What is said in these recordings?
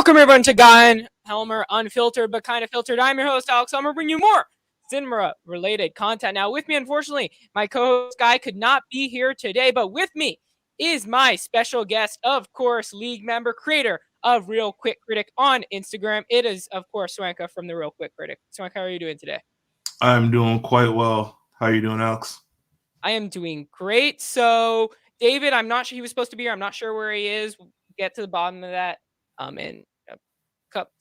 Welcome everyone to Helmer Unfiltered but Kind of Filtered. I'm your host, Alex. I'm going to bring you more cinema-related content. Now, with me, unfortunately, my co-host Guy could not be here today, but with me is my special guest, of course, league member, creator of Real Quick Critic on Instagram. It is, of course, Swanka from the Real Quick Critic. Swanka, how are you doing today? I'm doing quite well. How are you doing, Alex? I am doing great. So, David, I'm not sure he was supposed to be here. I'm not sure where he is. We'll get to the bottom of that in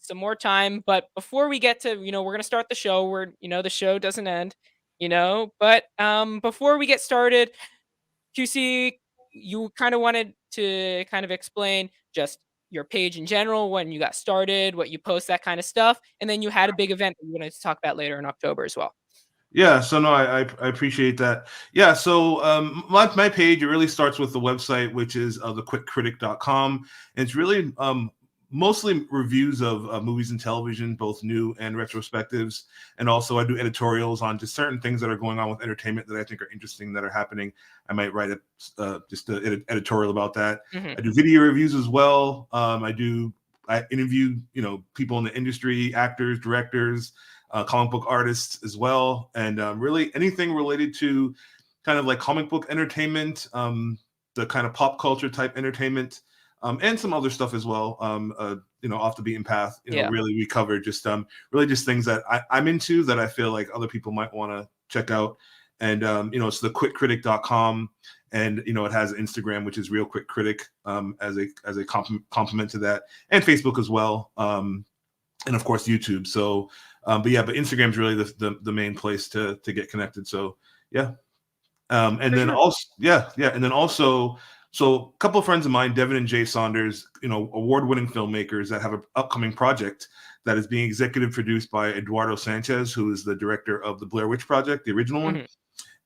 some more time. But before we get to, we're going to start the show where, the show doesn't end, but before we get started, QC, you kind of wanted to kind of explain just your page in general, when you got started, what you post, that kind of stuff. And then you had a big event that you wanted to talk about later in October as well. Yeah, so no, I appreciate that. Yeah, so my page, it really starts with the website, which is thequickcritic.com. And it's really mostly reviews of movies and television, both new and retrospectives. And also I do editorials on just certain things that are going on with entertainment that I think are interesting, that are happening. I might write just an editorial about that. Mm-hmm. I do video reviews as well. I interview, people in the industry, actors, directors, comic book artists as well, and really anything related to kind of like comic book entertainment, the kind of pop culture type entertainment, and some other stuff as well, off the beaten path. Really we cover just really just things that I'm into, that I feel like other people might want to check out. And it's thequickcritic.com, and it has Instagram, which is Real Quick Critic, as a complement to that, and Facebook as well, and of course YouTube. So but Instagram is really the main place to get connected. So yeah. And then also, so a couple of friends of mine, Devin and Jay Saunders, award-winning filmmakers that have an upcoming project that is being executive produced by Eduardo Sanchez, who is the director of the Blair Witch Project, the original one. Mm-hmm.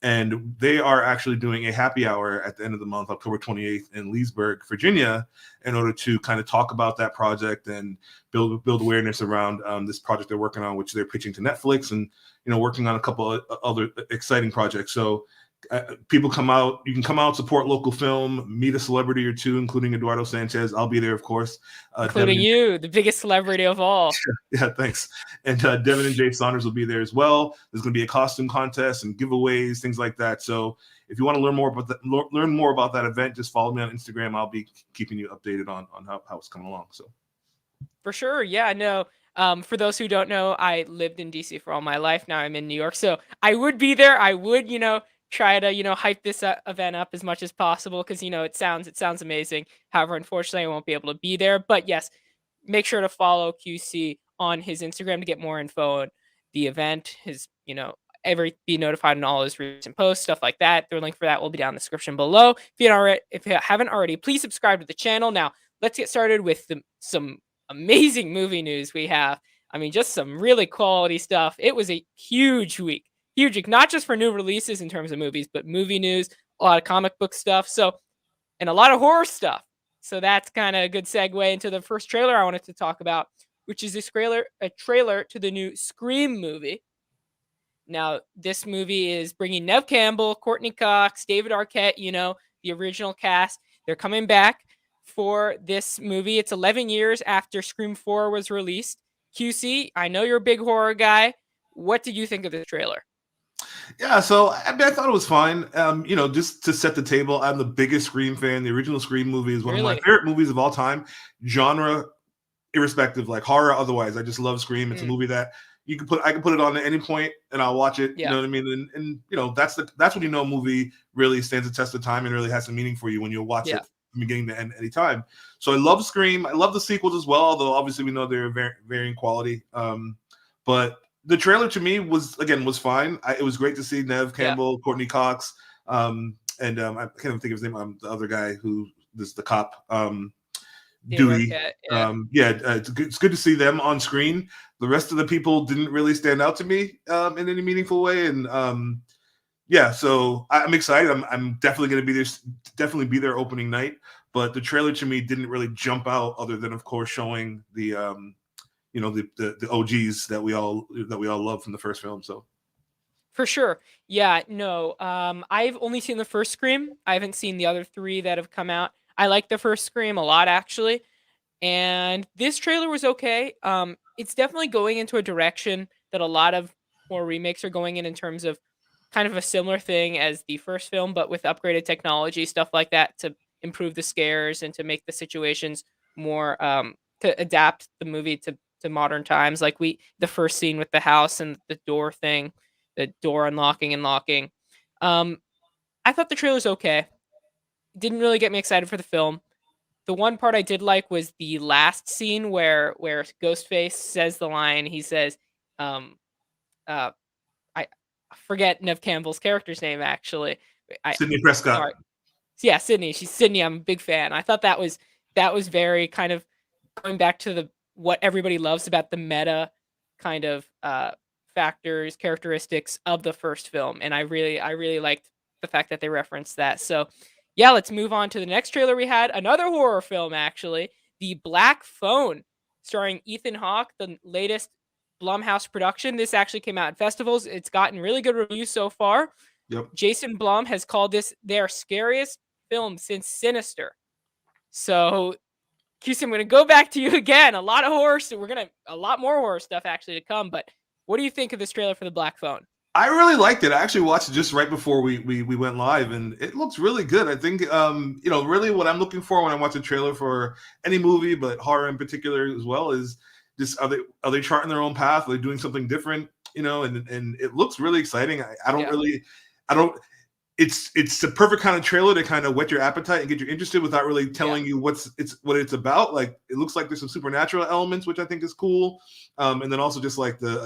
And they are actually doing a happy hour at the end of the month, October 28th, in Leesburg, Virginia, in order to kind of talk about that project and build awareness around this project they're working on, which they're pitching to Netflix, and working on a couple of other exciting projects. So people come out, you can come out, support local film, meet a celebrity or two, including Eduardo Sanchez. I'll be there, of course. Including you, the biggest celebrity of all. Yeah, thanks. And Devin and Jay Saunders will be there as well. There's going to be a costume contest and giveaways, things like that. So if you want to learn more about that event, just follow me on Instagram. I'll be keeping you updated on how it's coming along. So for sure. Yeah, no. For those who don't know, I lived in DC for all my life. Now I'm in New York. So I would be there. I would, try to, hype this event up as much as possible, because, it sounds amazing. However, unfortunately, I won't be able to be there. But yes, make sure to follow QC on his Instagram to get more info on the event. Be notified on all his recent posts, stuff like that. The link for that will be down in the description below. If you haven't already, please subscribe to the channel. Now, let's get started with some amazing movie news we have. I mean, just some really quality stuff. It was a huge week, not just for new releases in terms of movies, but movie news, a lot of comic book stuff, and a lot of horror stuff. So that's kind of a good segue into the first trailer I wanted to talk about, which is a trailer to the new Scream movie. Now, this movie is bringing Neve Campbell, Courtney Cox, David Arquette, the original cast. They're coming back for this movie. It's 11 years after Scream 4 was released. QC, I know you're a big horror guy. What did you think of this trailer? Yeah, so I thought it was fine. Just to set the table, I'm the biggest Scream fan. The original Scream movie is one of my favorite movies of all time, genre irrespective, like horror otherwise. I just love Scream. It's a movie that I can put it on at any point and I'll watch it. Yeah. You know what I mean? And that's when a movie really stands the test of time and really has some meaning for you when you watch it from beginning to end any time. So I love Scream. I love the sequels as well, although obviously we know they're varying quality. But the trailer to me was fine. It was great to see Neve Campbell, Courtney Cox, and I can't even think of his name. The other guy who is the cop, Dewey. It's good to see them on screen. The rest of the people didn't really stand out to me in any meaningful way, and so I'm excited. I'm definitely going to be there opening night. But the trailer to me didn't really jump out, other than of course showing the the OGs that we all love from the first film. So for sure. Yeah, no. I've only seen the first Scream. I haven't seen the other three that have come out. I like the first Scream a lot, actually. And this trailer was okay. It's definitely going into a direction that a lot of horror remakes are going in terms of kind of a similar thing as the first film, but with upgraded technology, stuff like that to improve the scares and to make the situations more to adapt the movie to modern times. Like the first scene with the house and the door thing, the door unlocking and locking. Um, I thought the trailer's okay. Didn't really get me excited for the film. The one part I did like was the last scene where Ghostface says the line. He says, um, uh, I forget Nev Campbell's character's name actually. I Sidney Prescott. sorry. Yeah, Sydney. She's Sydney. I'm a big fan. I thought that was very kind of going back to the what everybody loves about the meta kind of factors, characteristics of the first film, and I really liked the fact that they referenced that. So, yeah, let's move on to the next trailer we had. Another horror film, actually, The Black Phone, starring Ethan Hawke, the latest Blumhouse production. This actually came out at festivals. It's gotten really good reviews so far. Yep. Jason Blum has called this their scariest film since Sinister. So, QC, I'm going to go back to you again. A lot of horror. So a lot more horror stuff actually to come. But what do you think of this trailer for The Black Phone? I really liked it. I actually watched it just right before we went live, and it looks really good. I think really what I'm looking for when I watch a trailer for any movie, but horror in particular as well, is just are they charting their own path? Are they doing something different? And it looks really exciting. I don't. It's the perfect kind of trailer to kind of whet your appetite and get you interested without really telling you what it's about. Like, it looks like there's some supernatural elements, which I think is cool, and then also just like the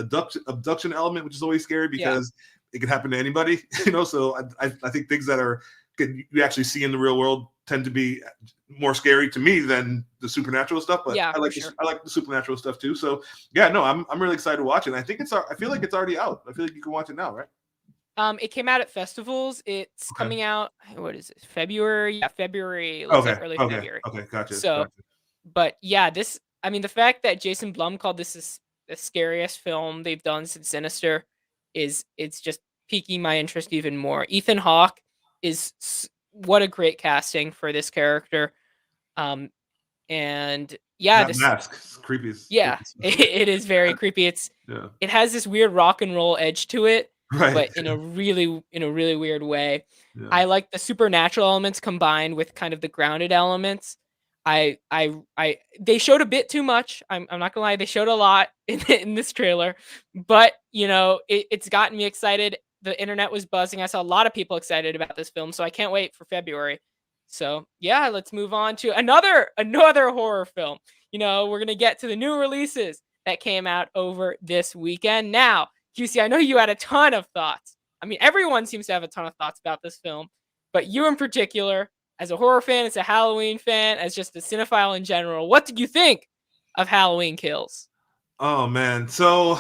abduction element, which is always scary because it could happen to anybody. So I think things that you actually see in the real world tend to be more scary to me than the supernatural stuff. But I like the supernatural stuff too. So yeah, no, I'm really excited to watch it. And I feel like it's already out. I feel like you can watch it now, right? It came out at festivals. It's coming out. What is it? February? Yeah, February. It looks Okay. like early Okay. February. Okay. Gotcha. So, but yeah, this. I mean, the fact that Jason Blum called this the scariest film they've done since Sinister it's just piquing my interest even more. Ethan Hawke what a great casting for this character. And yeah, That mask is creepy. Yeah, it is very creepy. It has this weird rock and roll edge to it, Right. but in a really weird way. Yeah. I like the supernatural elements combined with kind of the grounded elements. They showed a bit too much. I'm not gonna lie, they showed a lot in this trailer, but it's gotten me excited. The internet was buzzing. I saw a lot of people excited about this film, so I can't wait for February. So yeah, let's move on to another horror film. We're gonna get to the new releases that came out over this weekend. Now, QC, I know you had a ton of thoughts. I mean, everyone seems to have a ton of thoughts about this film, but you in particular, as a horror fan, as a Halloween fan, as just a cinephile in general, what did you think of Halloween Kills? Oh man, so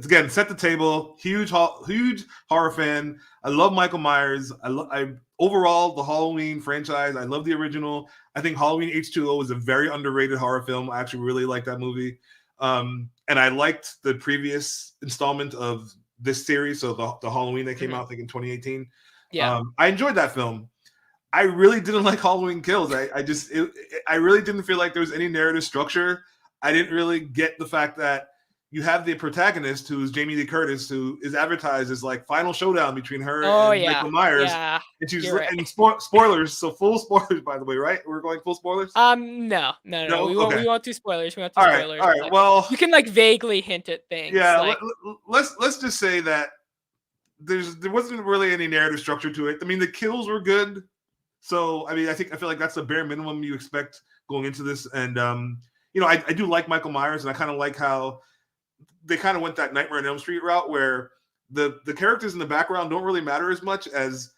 again, set the table. Huge horror fan. I love Michael Myers. I overall the Halloween franchise. I love the original. I think Halloween H2O is a very underrated horror film. I actually really like that movie. And I liked the previous installment of this series, so the Halloween that came out, I think in 2018. Yeah. I enjoyed that film. I really didn't like Halloween Kills. I really didn't feel like there was any narrative structure. I didn't really get the fact that you have the protagonist, who is Jamie Lee Curtis, who is advertised as like final showdown between her and Michael Myers. Yeah, and she's and spoilers, so full spoilers, by the way, right? We're going full spoilers. No. We won't do spoilers. All right. Well, you can like vaguely hint at things. Yeah, like, let's just say that there wasn't really any narrative structure to it. I mean, the kills were good, so I mean, I feel like that's the bare minimum you expect going into this. And I do like Michael Myers, and I kind of like how they kind of went that Nightmare on Elm Street route, where the characters in the background don't really matter as much as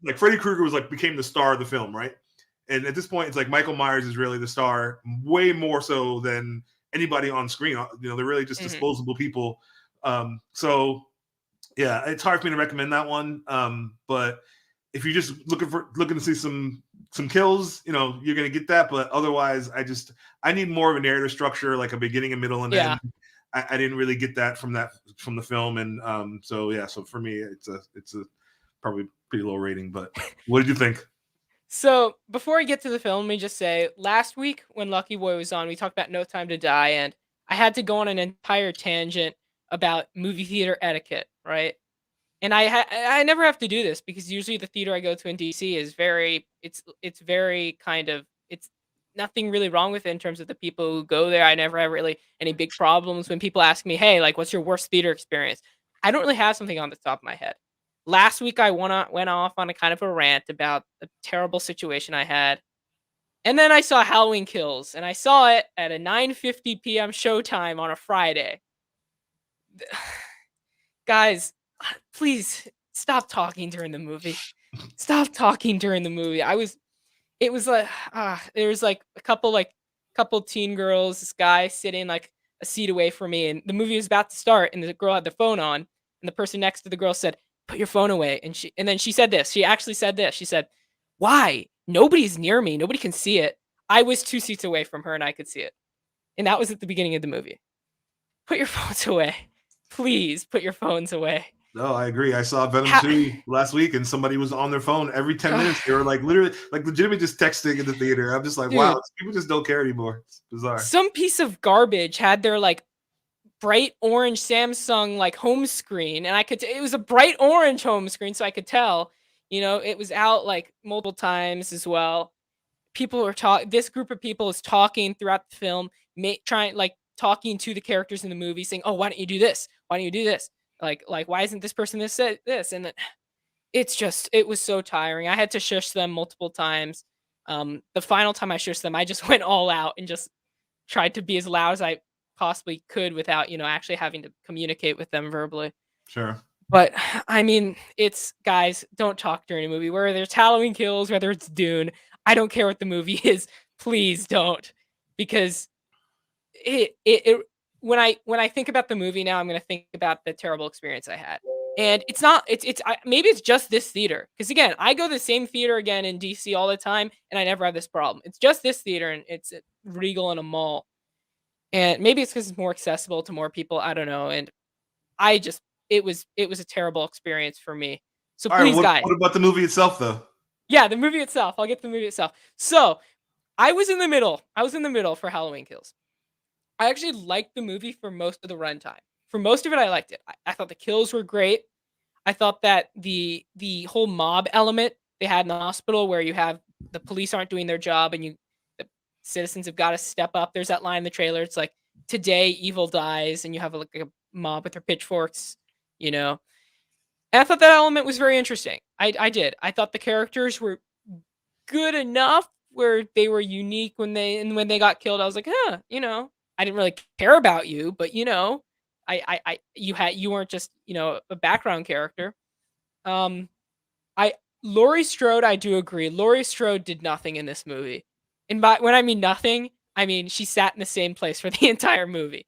like Freddy Krueger became the star of the film, right? And at this point, it's like Michael Myers is really the star, way more so than anybody on screen. They're really just disposable people. So yeah, it's hard for me to recommend that one. But if you're just looking to see some kills, you're gonna get that. But otherwise, I need more of a narrative structure, like a beginning, a middle, and end. I didn't really get that from the film, and so for me, it's a probably pretty low rating. But what did you think? So before I get to the film, let me just say, last week when Lucky Boy was on, we talked about No Time to Die, and I had to go on an entire tangent about movie theater etiquette, right? And I never have to do this because usually the theater I go to in DC is it's very kind of it's nothing really wrong with it in terms of the people who go there. I never have really any big problems when people ask me, "Hey, like, what's your worst theater experience?" I don't really have something on the top of my head. Last week I went off on a kind of a rant about a terrible situation I had, and then I saw Halloween Kills, and I saw it at a 9:50 p.m. showtime on a Friday. Guys, please stop talking during the movie. Stop talking during the movie. It was like, there was like couple teen girls, this guy sitting like a seat away from me, and the movie was about to start, and the girl had the phone on, and the person next to the girl said, "Put your phone away." And then she said this. She actually said this. She said, "Why? Nobody's near me. Nobody can see it." I was 2 seats away from her, and I could see it. And that was at the beginning of the movie. Put your phones away. Please put your phones away. No, I agree. I saw Venom Ha- 2 last week and somebody was on their phone every 10 minutes. They were like literally, like legitimately just texting in the theater. I'm just like, Dude, wow, people just don't care anymore. It's bizarre. some piece of garbage had their like bright orange Samsung like home screen, and it was a bright orange home screen, so I could tell, it was out like multiple times as well. People are talking. This group of people is talking throughout the film, trying like talking to the characters in the movie, saying, "Oh, why don't you do this? Why don't you do this? Like why isn't this person this?" And then it was so tiring. I had to shush them multiple times. The final time I shushed them, I just went all out and just tried to be as loud as I possibly could without, actually having to communicate with them verbally. Sure. But I mean, it's guys, don't talk during a movie. Whether it's Halloween Kills, whether it's Dune, I don't care what the movie is. Please don't, because it when I think about the movie now, I'm gonna think about the terrible experience I had. And it's not maybe it's just this theater, because again, I go to the same theater again in DC all the time, and I never have this problem. It's just this theater, and it's at Regal in a mall, and maybe it's because it's more accessible to more people. I don't know, and I just it was a terrible experience for me. So All right. please, What, guys, what about the movie itself, though? yeah, the movie itself. I'll get to the movie itself. So I was in the middle. I was in the middle for Halloween Kills. I actually liked the movie for most of the runtime. For most of it, I liked it. I thought the kills were great. I thought that the whole mob element they had in the hospital, where you have the police aren't doing their job, and the citizens have got to step up. There's that line in the trailer. It's like, today evil dies, and you have like a mob with their pitchforks, you know. And I thought that element was very interesting. I did. I thought the characters were good enough where they were unique when they got killed. I was like, huh, I didn't really care about you, but you weren't just a background character. Um, I Laurie Strode, I do agree. Laurie Strode did nothing in this movie, and when I mean nothing, I mean she sat in the same place for the entire movie.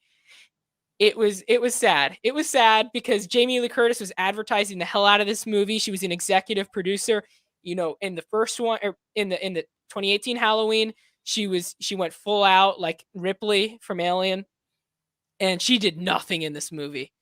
It was sad. It was sad because Jamie Lee Curtis was advertising the hell out of this movie. She was an executive producer. In the first one, or in the 2018 Halloween, she went full out like Ripley from Alien, and she did nothing in this movie.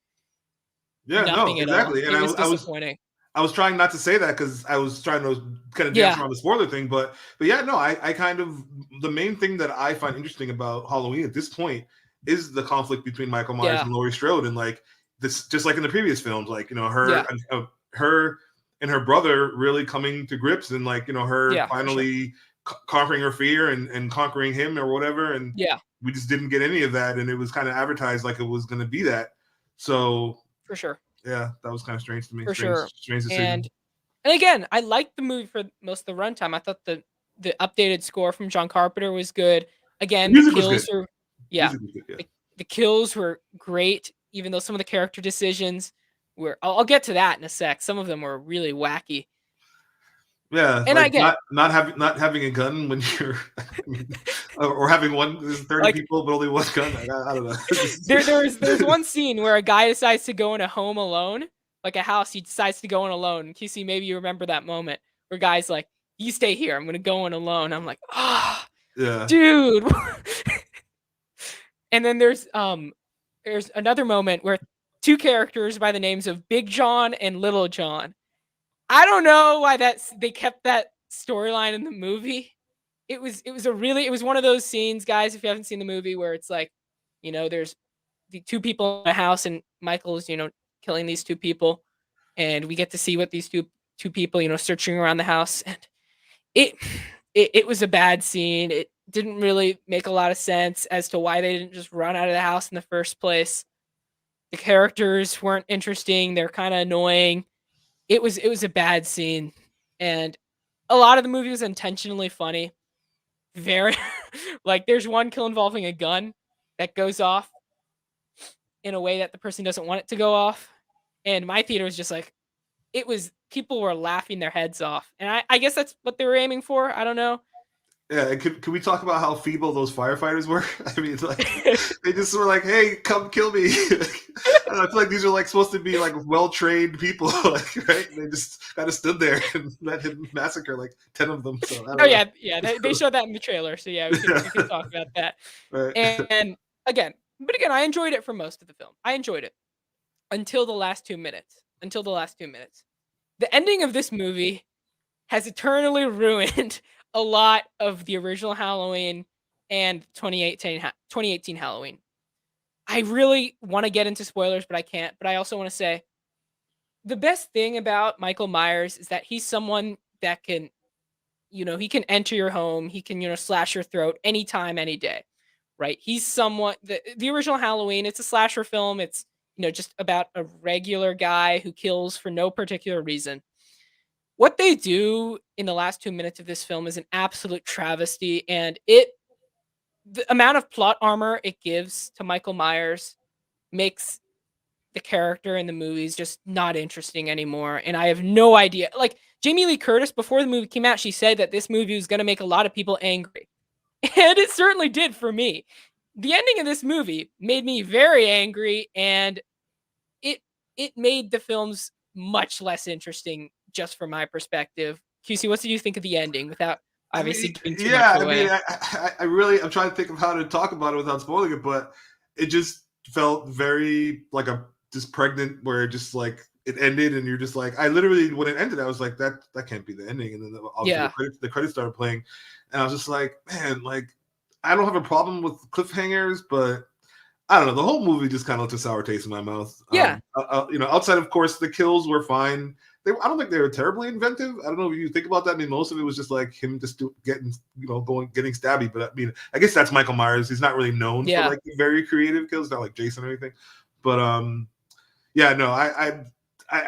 Yeah, no, Nothing at all. exactly. And It was I was disappointing. I was trying not to say that because I was trying to kind of dance Yeah, around the spoiler thing, but yeah, no, I kind of the main thing that I find interesting about Halloween at this point is the conflict between Michael Myers yeah, and Laurie Strode, and like this, just like in the previous films, like yeah, her and her brother really coming to grips, and like her yeah, for sure. finally conquering her fear and conquering him or whatever, and Yeah, we just didn't get any of that, and it was kind of advertised like it was going to be that. So for sure, yeah, that was kind of strange to me. for Strange, sure. strange decision. And again, I liked the movie for most of the runtime. I thought the updated score from John Carpenter was good. The Again, the music was good. kills were yeah, Music was good. Yeah. the kills were great, even though some of the character decisions were. I'll get to that in a sec. Some of them were really wacky. Yeah, And like again, not having a gun when you're, I mean, or having there's 30 like people but only one gun. Like, I don't know. there's one scene where a guy decides to go in a home alone, like a house. He decides to go in alone. QC, maybe you remember that moment where guys like, "You stay here. I'm gonna go in alone." I'm like, ah, oh, Yeah, dude. And then there's another moment where two characters by the names of Big John and Little John. I don't know why they kept that storyline in the movie. It was one of those scenes, guys, if you haven't seen the movie, where it's like, there's the two people in a house and Michael's, killing these two people, and we get to see what these two people, searching around the house, and it it was a bad scene. It didn't really make a lot of sense as to why they didn't just run out of the house in the first place. The characters weren't interesting. They're kind of annoying. It was a bad scene, and a lot of the movie was intentionally funny. Very like there's one kill involving a gun that goes off in a way that the person doesn't want it to go off, and my theater was just like, people were laughing their heads off, and I guess that's what they were aiming for. I don't know. Yeah, can we talk about how feeble those firefighters were? I mean, it's like they just were like, "Hey, come kill me." I feel like these are like supposed to be like well-trained people, like, right? They just kind of stood there and let him massacre like 10 of them. So, Yeah, they showed that in the trailer, so yeah, we can talk about that. Right. And again, I enjoyed it for most of the film. I enjoyed it until the last 2 minutes. The ending of this movie has eternally ruined a lot of the original Halloween and 2018 Halloween. I really want to get into spoilers, but I can't. But I also want to say the best thing about Michael Myers is that he's someone that can, he can enter your home. He can, slash your throat anytime, any day, right? He's somewhat the original Halloween. It's a slasher film. It's, just about a regular guy who kills for no particular reason. What they do in the last 2 minutes of this film is an absolute travesty, and the amount of plot armor it gives to Michael Myers makes the character in the movies just not interesting anymore. And I have no idea. Like Jamie Lee Curtis, before the movie came out, she said that this movie was going to make a lot of people angry, and it certainly did for me. The ending of this movie made me very angry, and it made the films much less interesting just from my perspective. QC, what did you think of the ending without obviously giving too much away? I really, I'm trying to think of how to talk about it without spoiling it, but it just felt very like just pregnant, where it just like it ended, and you're just like, I literally, when it ended, I was like, that can't be the ending. And then obviously the credits started playing, and I was just like, man, like I don't have a problem with cliffhangers, but I don't know. The whole movie just kind of left a sour taste in my mouth. Yeah. Outside, of course, the kills were fine. I don't think they were terribly inventive. I don't know if you think about that. I mean, most of it was just like him just getting stabby. But I mean, I guess that's Michael Myers. He's not really known for like very creative kills, not like Jason or anything. But yeah, no, I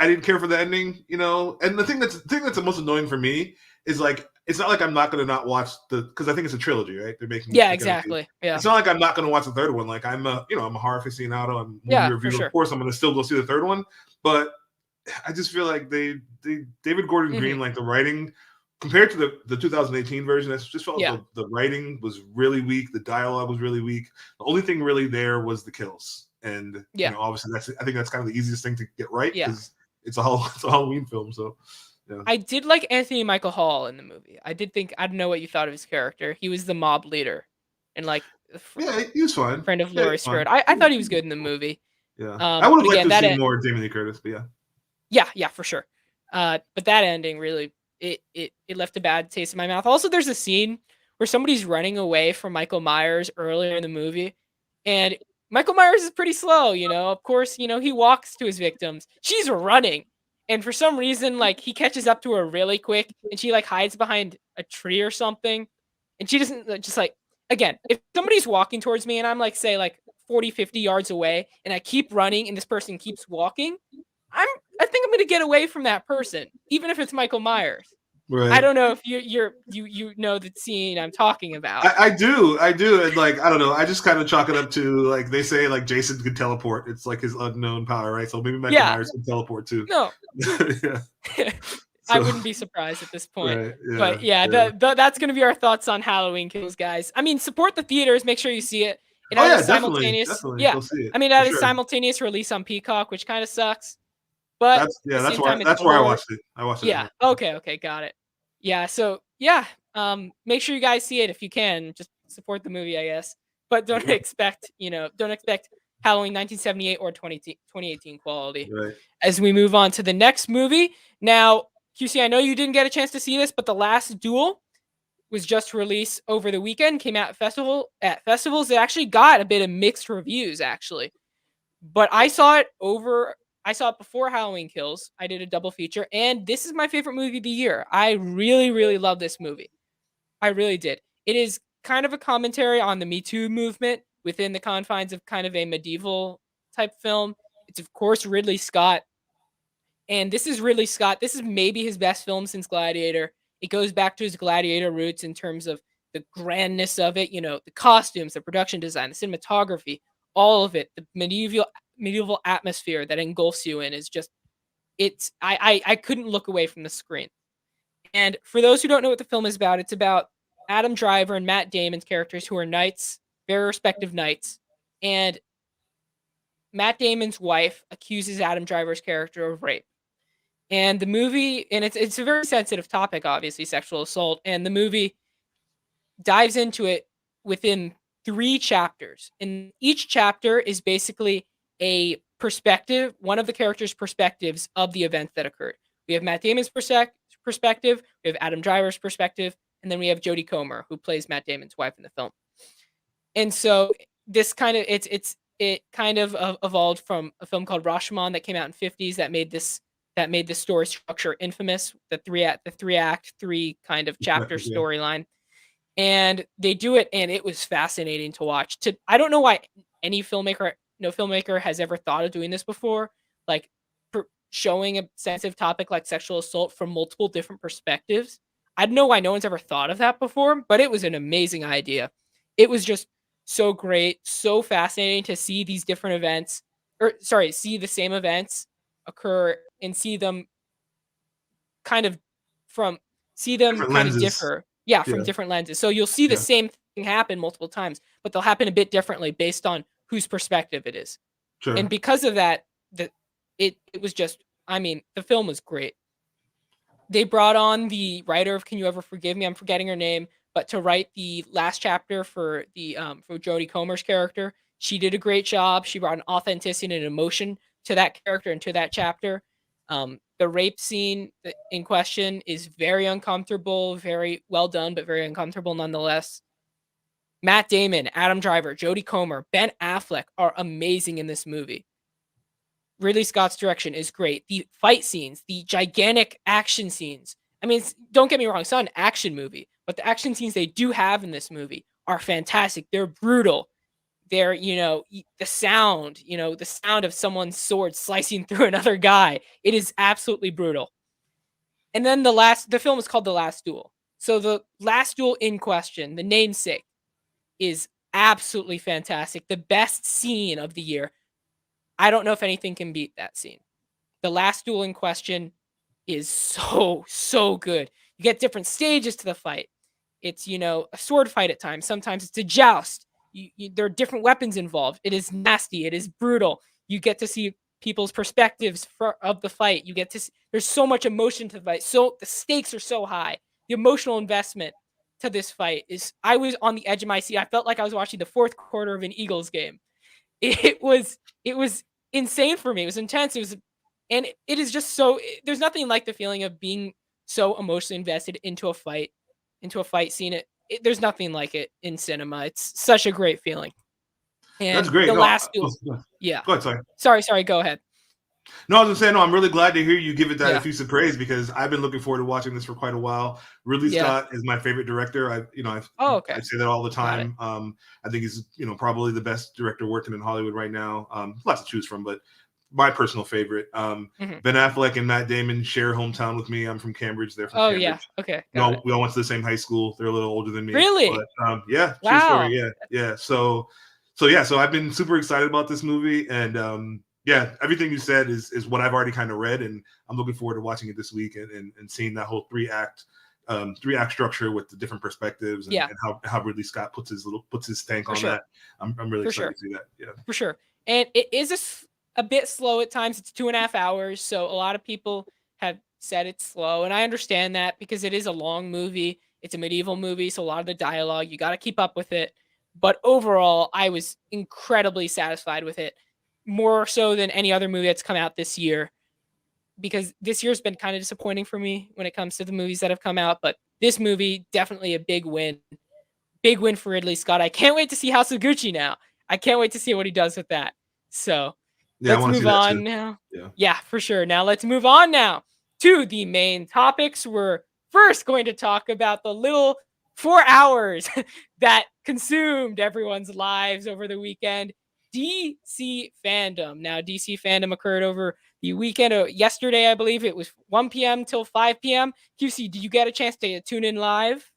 didn't care for the ending, And the thing that's the most annoying for me is like, it's not like I'm not going to not watch because I think it's a trilogy, right? They're making exactly. Yeah, it's not like I'm not going to watch the third one. Like I'm a horror aficionado. I'm movie reviewer. Sure. Of course, I'm going to still go see the third one, but I just feel like David Gordon Green, like the writing compared to the 2018 version, I just felt like the writing was really weak. The dialogue was really weak. The only thing really there was the kills, and obviously I think that's kind of the easiest thing to get right because it's a Halloween film. So. Yeah. I did like Anthony Michael Hall in the movie. I don't know what you thought of his character. He was the mob leader, and like, he was fine. Friend of Laurie Strode. I thought he was good in the movie. Yeah, I would have liked to see more Jamie Lee Curtis, but yeah, for sure. But that ending really it left a bad taste in my mouth. Also, there's a scene where somebody's running away from Michael Myers earlier in the movie, and Michael Myers is pretty slow. Of course, he walks to his victims. She's running. And for some reason, like, he catches up to her really quick, and she like hides behind a tree or something. And she doesn't just like, again, if somebody's walking towards me and I'm like, say like 40, 50 yards away, and I keep running and this person keeps walking, I think I'm going to get away from that person, even if it's Michael Myers. Right. I don't know if you know the scene I'm talking about. I do. And like, I don't know. I just kind of chalk it up to like, they say like Jason could teleport. It's like his unknown power, right? So maybe Michael Myers can teleport too. No. I wouldn't be surprised at this point. Right, but that's going to be our thoughts on Halloween Kills, guys. I mean, support the theaters. Make sure you see it. It had a simultaneous. Definitely. Yeah. I mean, it had a simultaneous release on Peacock, which kind of sucks. But that's where I watched it. Yeah. Okay. Got it. Yeah. So make sure you guys see it if you can. Just support the movie, I guess. But don't expect Halloween 1978 or 2018 quality. Right. As we move on to the next movie. Now, QC, I know you didn't get a chance to see this, but The Last Duel was just released over the weekend, came out at festivals. It actually got a bit of mixed reviews, actually. But I saw it before Halloween Kills. I did a double feature, and this is my favorite movie of the year. I really, really love this movie. I really did. It is kind of a commentary on the Me Too movement within the confines of kind of a medieval type film. It's of course Ridley Scott, and this is Ridley Scott. This is maybe his best film since Gladiator. It goes back to his Gladiator roots in terms of the grandness of it, the costumes, the production design, the cinematography, all of it, the medieval atmosphere that engulfs you in is just it's I couldn't look away from the screen. And for those who don't know what the film is about, it's about Adam Driver and Matt Damon's characters who are knights, very respective knights. And Matt Damon's wife accuses Adam Driver's character of rape. And the movie, and it's a very sensitive topic, obviously, sexual assault. And the movie dives into it within 3 chapters. And each chapter is basically a perspective, one of the characters' perspectives of the events that occurred. We have Matt Damon's perspective, we have Adam Driver's perspective, and then we have Jodie Comer, who plays Matt Damon's wife in the film. And so this kind of it kind of evolved from a film called Rashomon that came out in '50s that made this story structure infamous, the three act, 3 kind of chapter Yeah. storyline. And they do it, and it was fascinating to watch. I don't know why no filmmaker has ever thought of doing this before, like showing a sensitive topic like sexual assault from multiple different perspectives. I don't know why no one's ever thought of that before, but it was an amazing idea. It was just so great, so fascinating to see these different events, see the same events occur and see them kind of from see them Different kind of lenses. differ. Yeah, from Yeah. different lenses. So you'll see the Yeah. same thing happen multiple times, but they'll happen a bit differently based on whose perspective it is. And Sure. because of that, it was just, I mean, the film was great. They brought on the writer of Can You Ever Forgive Me? I'm forgetting her name, but to write the last chapter for Jodie Comer's character. She did a great job. She brought an authenticity and an emotion to that character and to that chapter. The rape scene in question is very uncomfortable, very well done, but very uncomfortable nonetheless. Matt Damon, Adam Driver, Jodie Comer, Ben Affleck are amazing in this movie. Ridley Scott's direction is great. The fight scenes, the gigantic action scenes. I mean, don't get me wrong, it's not an action movie, but the action scenes they do have in this movie are fantastic. They're brutal. They're, the sound of someone's sword slicing through another guy. It is absolutely brutal. And then the film is called The Last Duel. So the last duel in question, the namesake, is absolutely fantastic. The best scene of the year. I don't know if anything can beat that scene. The last duel in question is so, so good. You get different stages to the fight. It's, a sword fight at times. Sometimes it's a joust. There are different weapons involved. It is nasty. It is brutal. You get to see people's perspectives of the fight. You get to see, there's so much emotion to the fight. So the stakes are so high. The emotional investment to this fight I was on the edge of my seat. I felt like I was watching the 4th quarter of an Eagles game. It was insane for me. It was intense. And it is just so. There's nothing like the feeling of being so emotionally invested into a fight scene. There's nothing like it in cinema. It's such a great feeling. That's And great. the No, last duel, yeah. go ahead. Sorry. Sorry. Go ahead. No, I was just saying, no, I'm really glad to hear you give it that Yeah. effusive praise because I've been looking forward to watching this for quite a while. Ridley Yeah. Scott is my favorite director. Oh, okay. I say that all the Got it. time. I think he's, probably the best director working in Hollywood right now. Lots to choose from, but my personal favorite. Mhm. Ben Affleck and Matt Damon share hometown with me. I'm from Cambridge. They're from Oh, Cambridge. yeah. Okay. Got it. We all went to the same high school. They're a little older than me. Really? But yeah, true story. Wow. Yeah. So I've been super excited about this movie, and yeah, everything you said is what I've already kind of read, and I'm looking forward to watching it this week and seeing that whole 3 act structure with the different perspectives and, Yeah. and how Ridley Scott puts his stank For on sure. that. I'm really For excited sure. to see that. Yeah. For sure. And it is a bit slow at times. It's 2.5 hours. So a lot of people have said it's slow. And I understand that because it is a long movie. It's a medieval movie. So a lot of the dialogue, you got to keep up with it. But overall, I was incredibly satisfied with it, more so than any other movie that's come out this year. because this year's been kind of disappointing for me when it comes to the movies that have come out. But this movie, definitely a big win. Big win for Ridley Scott. I can't wait to see House of Gucci now. I can't wait to see what he does with that. So Yeah, I let's want to see move that too. on now. Yeah. Yeah, for sure. Now let's move on now to the main topics. We're first going to talk about the little 4 hours that consumed everyone's lives over the weekend. DC Fandom. Now, DC Fandom occurred over the weekend. Yesterday, I believe it was 1 p.m. till 5 p.m. QC, did you get a chance to tune in live?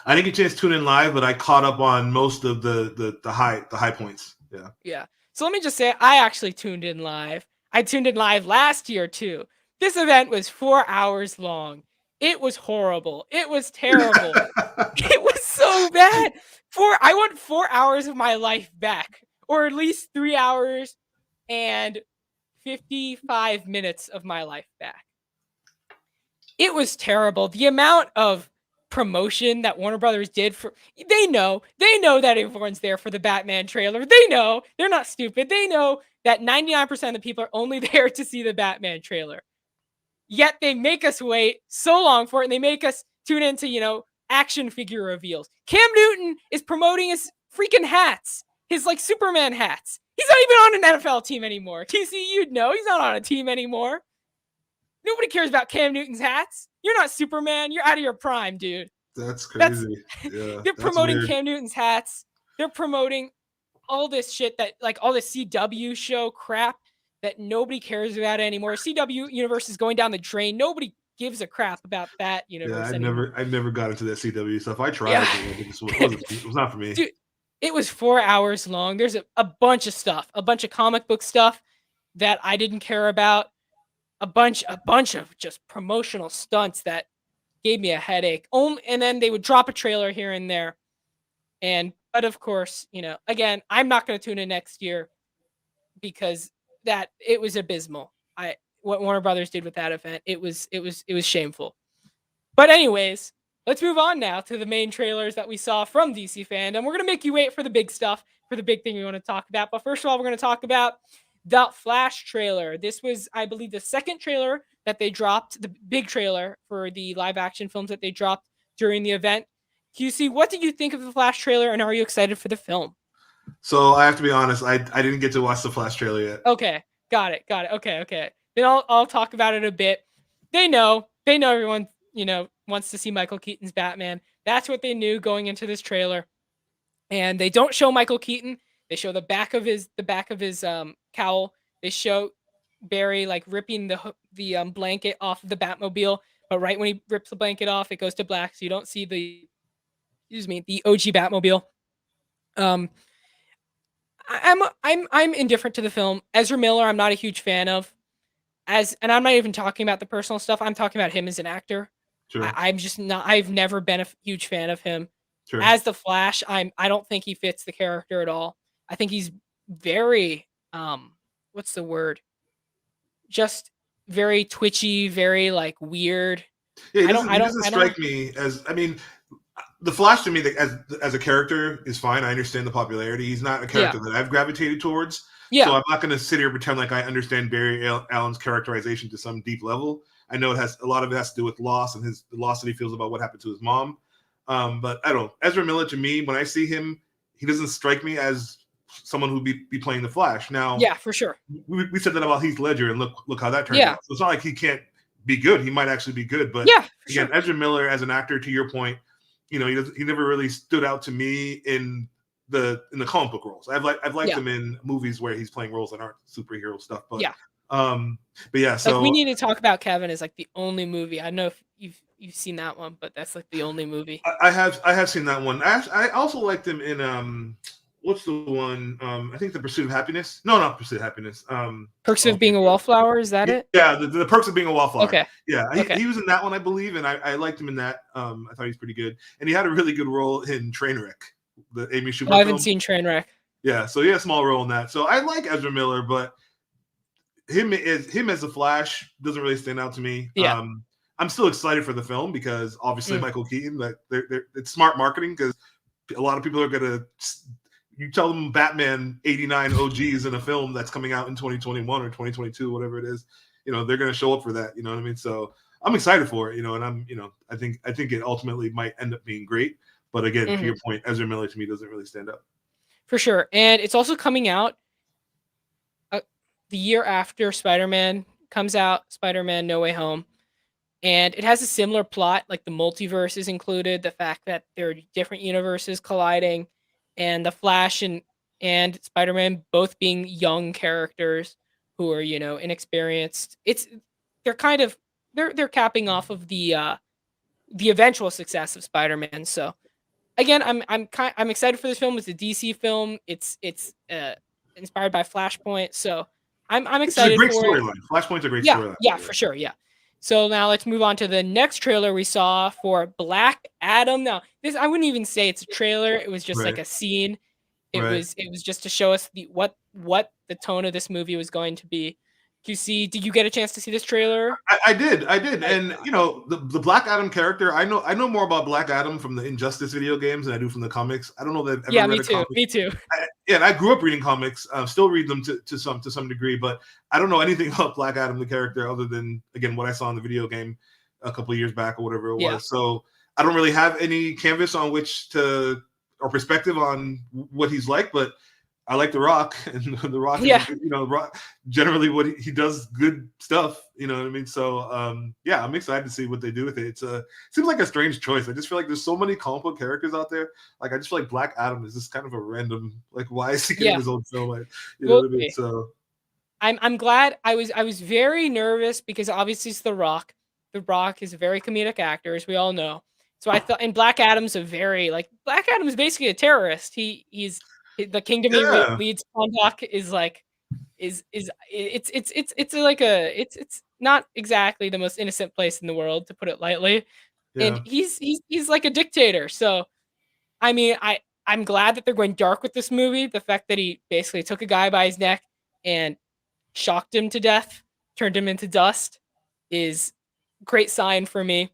I didn't get a chance to tune in live, but I caught up on most of the high points. Yeah. Yeah. So let me just say, I actually tuned in live. I tuned in live last year too. This event was 4 hours long. It was horrible. It was terrible. It was so bad. I want 4 hours of my life back, or at least 3 hours and 55 minutes of my life back. It was terrible. The amount of promotion that Warner Brothers did they know that everyone's there for the Batman trailer. They know, they're not stupid. They know that 99% of the people are only there to see the Batman trailer. Yet they make us wait so long for it, and they make us tune into, action figure reveals. Cam Newton is promoting his freaking hats, his like Superman hats. He's not even on an NFL team anymore. TC, you'd know he's not on a team anymore. Nobody cares about Cam Newton's hats. You're not Superman. You're out of your prime, dude. That's crazy. They're promoting weird. Cam Newton's hats. They're promoting all this shit that, like, all this CW show crap that nobody cares about anymore. CW universe is going down the drain. Nobody gives a crap about that universe anymore. I never got into that CW stuff. I tried. Yeah. It was not for me. Dude, it was 4 hours long. There's a bunch of stuff, a bunch of comic book stuff that I didn't care about. A bunch of just promotional stunts that gave me a headache. And then they would drop a trailer here and there. But of course, again, I'm not going to tune in next year because it was abysmal. What Warner Brothers did with that event, it was shameful. But anyways, let's move on now to the main trailers that we saw from DC Fandom. We're going to make you wait for the big stuff, for the big thing we want to talk about. But first of all, we're going to talk about the Flash trailer. This was, I believe, the second trailer that they dropped, the big trailer for the live action films that they dropped during the event. QC, what did you think of the Flash trailer, and are you excited for the film? So I have to be honest, I didn't get to watch the Flash trailer yet. Okay, got it. Okay. Then I'll talk about it a bit. They know everyone, wants to see Michael Keaton's Batman. That's what they knew going into this trailer. And they don't show Michael Keaton. They show the back of his cowl. They show Barry like ripping the blanket off of the Batmobile, but right when he rips the blanket off, it goes to black, so you don't see the OG Batmobile. I'm indifferent to the film. Ezra Miller, I'm not a huge fan of. And I'm not even talking about the personal stuff. I'm talking about him as an actor. Sure. I'm just not. I've never been a huge fan of him. Sure. As the Flash, I don't think he fits the character at all. I think he's very what's the word? Just very twitchy, very like weird. Yeah, he doesn't strike me as. I mean, the Flash to me, as a character, is fine. I understand the popularity. He's not a character that I've gravitated towards. Yeah. So I'm not going to sit here and pretend like I understand Barry Allen's characterization to some deep level. I know a lot of it has to do with loss and the loss that he feels about what happened to his mom. But I don't know. Ezra Miller, to me, when I see him, he doesn't strike me as someone who'd be playing the Flash. Now, yeah, for sure. We said that about Heath Ledger, and look how that turned out. So it's not like he can't be good. He might actually be good, but again, sure. Ezra Miller as an actor, to your point, he never really stood out to me in the comic book roles. I've liked him in movies where he's playing roles that aren't superhero stuff. But so we need to talk about Kevin is like the only movie. I don't know if you've seen that one, but that's like the only movie. I have seen that one. I also liked him in what's the one? I think The Pursuit of Happiness. No, not Pursuit of Happiness. Perks of Being a Wallflower. Is that it? Yeah, the Perks of Being a Wallflower. Okay. Yeah, he was in that one, I believe, and I liked him in that. I thought he was pretty good, and he had a really good role in Trainwreck, the Amy Schumer. I haven't seen Trainwreck. Yeah, so he had a small role in that. So I like Ezra Miller, but him as the Flash doesn't really stand out to me. Yeah. I'm still excited for the film because obviously Michael Keaton. It's smart marketing because a lot of people are gonna. You tell them Batman 89 OGs in a film that's coming out in 2021 or 2022, whatever it is, they're going to show up for that. You know what I mean? So I'm excited for it. And I'm, I think it ultimately might end up being great. But again, to Mhm. your point, Ezra Miller to me doesn't really stand up. For sure. And it's also coming out the year after Spider-Man comes out, Spider-Man No Way Home. And it has a similar plot, like the multiverse is included, the fact that there are different universes colliding, and the Flash and Spider-Man both being young characters who are, inexperienced. They're kind of they're capping off of the eventual success of Spider-Man. So again, I'm excited for this film. It's a DC film. It's inspired by Flashpoint, so I'm Which is a excited great for it. storyline. Flashpoint's a great Yeah, storyline. yeah, for sure, yeah. So now let's move on to the next trailer we saw for Black Adam. Now, this I wouldn't even say it's a trailer. It was just like Right. a scene. It Right. was it was just to show us what the tone of this movie was going to be. Did you get a chance to see this trailer? I did, I and the Black Adam character. I know more about Black Adam from the Injustice video games than I do from the comics. I don't know that I've ever Yeah, read me a too. comic. Me too. And I grew up reading comics, still read them to some degree, but I don't know anything about Black Adam the character other than again what I saw in the video game a couple of years back or whatever it Yeah. was. So I don't really have any canvas on which to or perspective on what he's like, but I like The Rock, and The Rock is, Yeah. Rock, generally what he does good stuff. You know what I mean? So, yeah, I'm excited to see what they do with it. Seems like a strange choice. I just feel like there's so many comic book characters out there. Like, I just feel like Black Adam is just kind of a random, like, why is he getting Yeah. his own film? You know Will what I mean? be. So, I'm glad. I was very nervous because obviously it's The Rock. The Rock is a very comedic actor, as we all know. So I thought, and Black Adam's Black Adam's basically a terrorist. The kingdom yeah, leads Kahndaq is like is it's like it's not exactly the most innocent place in the world, to put it lightly. And yeah, he's like a dictator. So I mean, I'm glad that they're going dark with this movie. The fact that he basically took a guy by his neck and shocked him to death, turned him into dust, is great sign for me.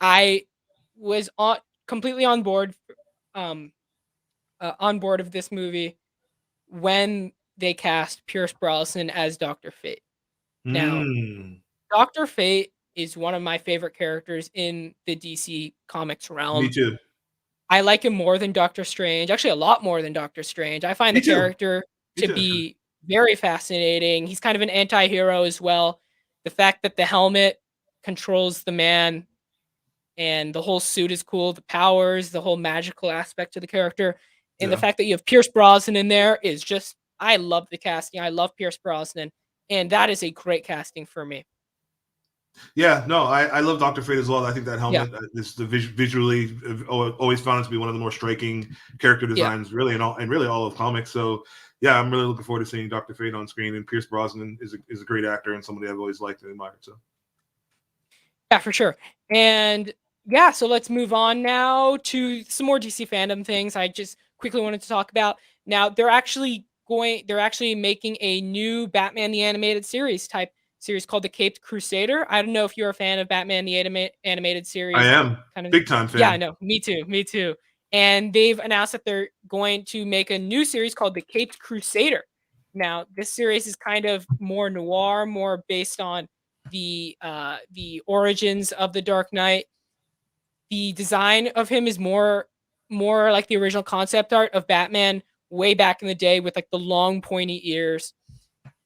I was completely um, on board of this movie when they cast Pierce Brosnan as Doctor Fate. Now, mm, Doctor Fate is one of my favorite characters in the DC Comics me realm. too, I like him more than Doctor Strange, actually a lot more than Doctor Strange. I find me the too, character me to too. be very fascinating. He's kind of an anti-hero as well. The fact that the helmet controls the man and the whole suit is cool, the powers, the whole magical aspect to the character, and the Yeah. fact that you have Pierce Brosnan in there is just I love the casting. I love Pierce Brosnan, and that is a great casting for me. Yeah, no, I love Doctor Fate as well. I think that Yeah, helmet is visually always found it to be one of the more striking character yeah. designs, really, and really all of comics. So yeah, I'm really looking forward to seeing Doctor Fate on screen. And Pierce Brosnan is a great actor and somebody I've always liked and admired. So Yeah, for sure. And yeah, so let's move on now to some more DC fandom things I just quickly wanted to talk about. Now, they're actually making a new Batman the Animated Series type series called the Caped Crusader. I don't know if you're a fan of Batman the Animated I Series. am Kind of big time Yeah, I fan. know. Me too. Me too. And they've announced that they're going to make a new series called the Caped Crusader. Now, this series is kind of more noir, more based on the origins of the Dark Knight. The design of him is more like the original concept art of Batman way back in the day with like the long pointy ears.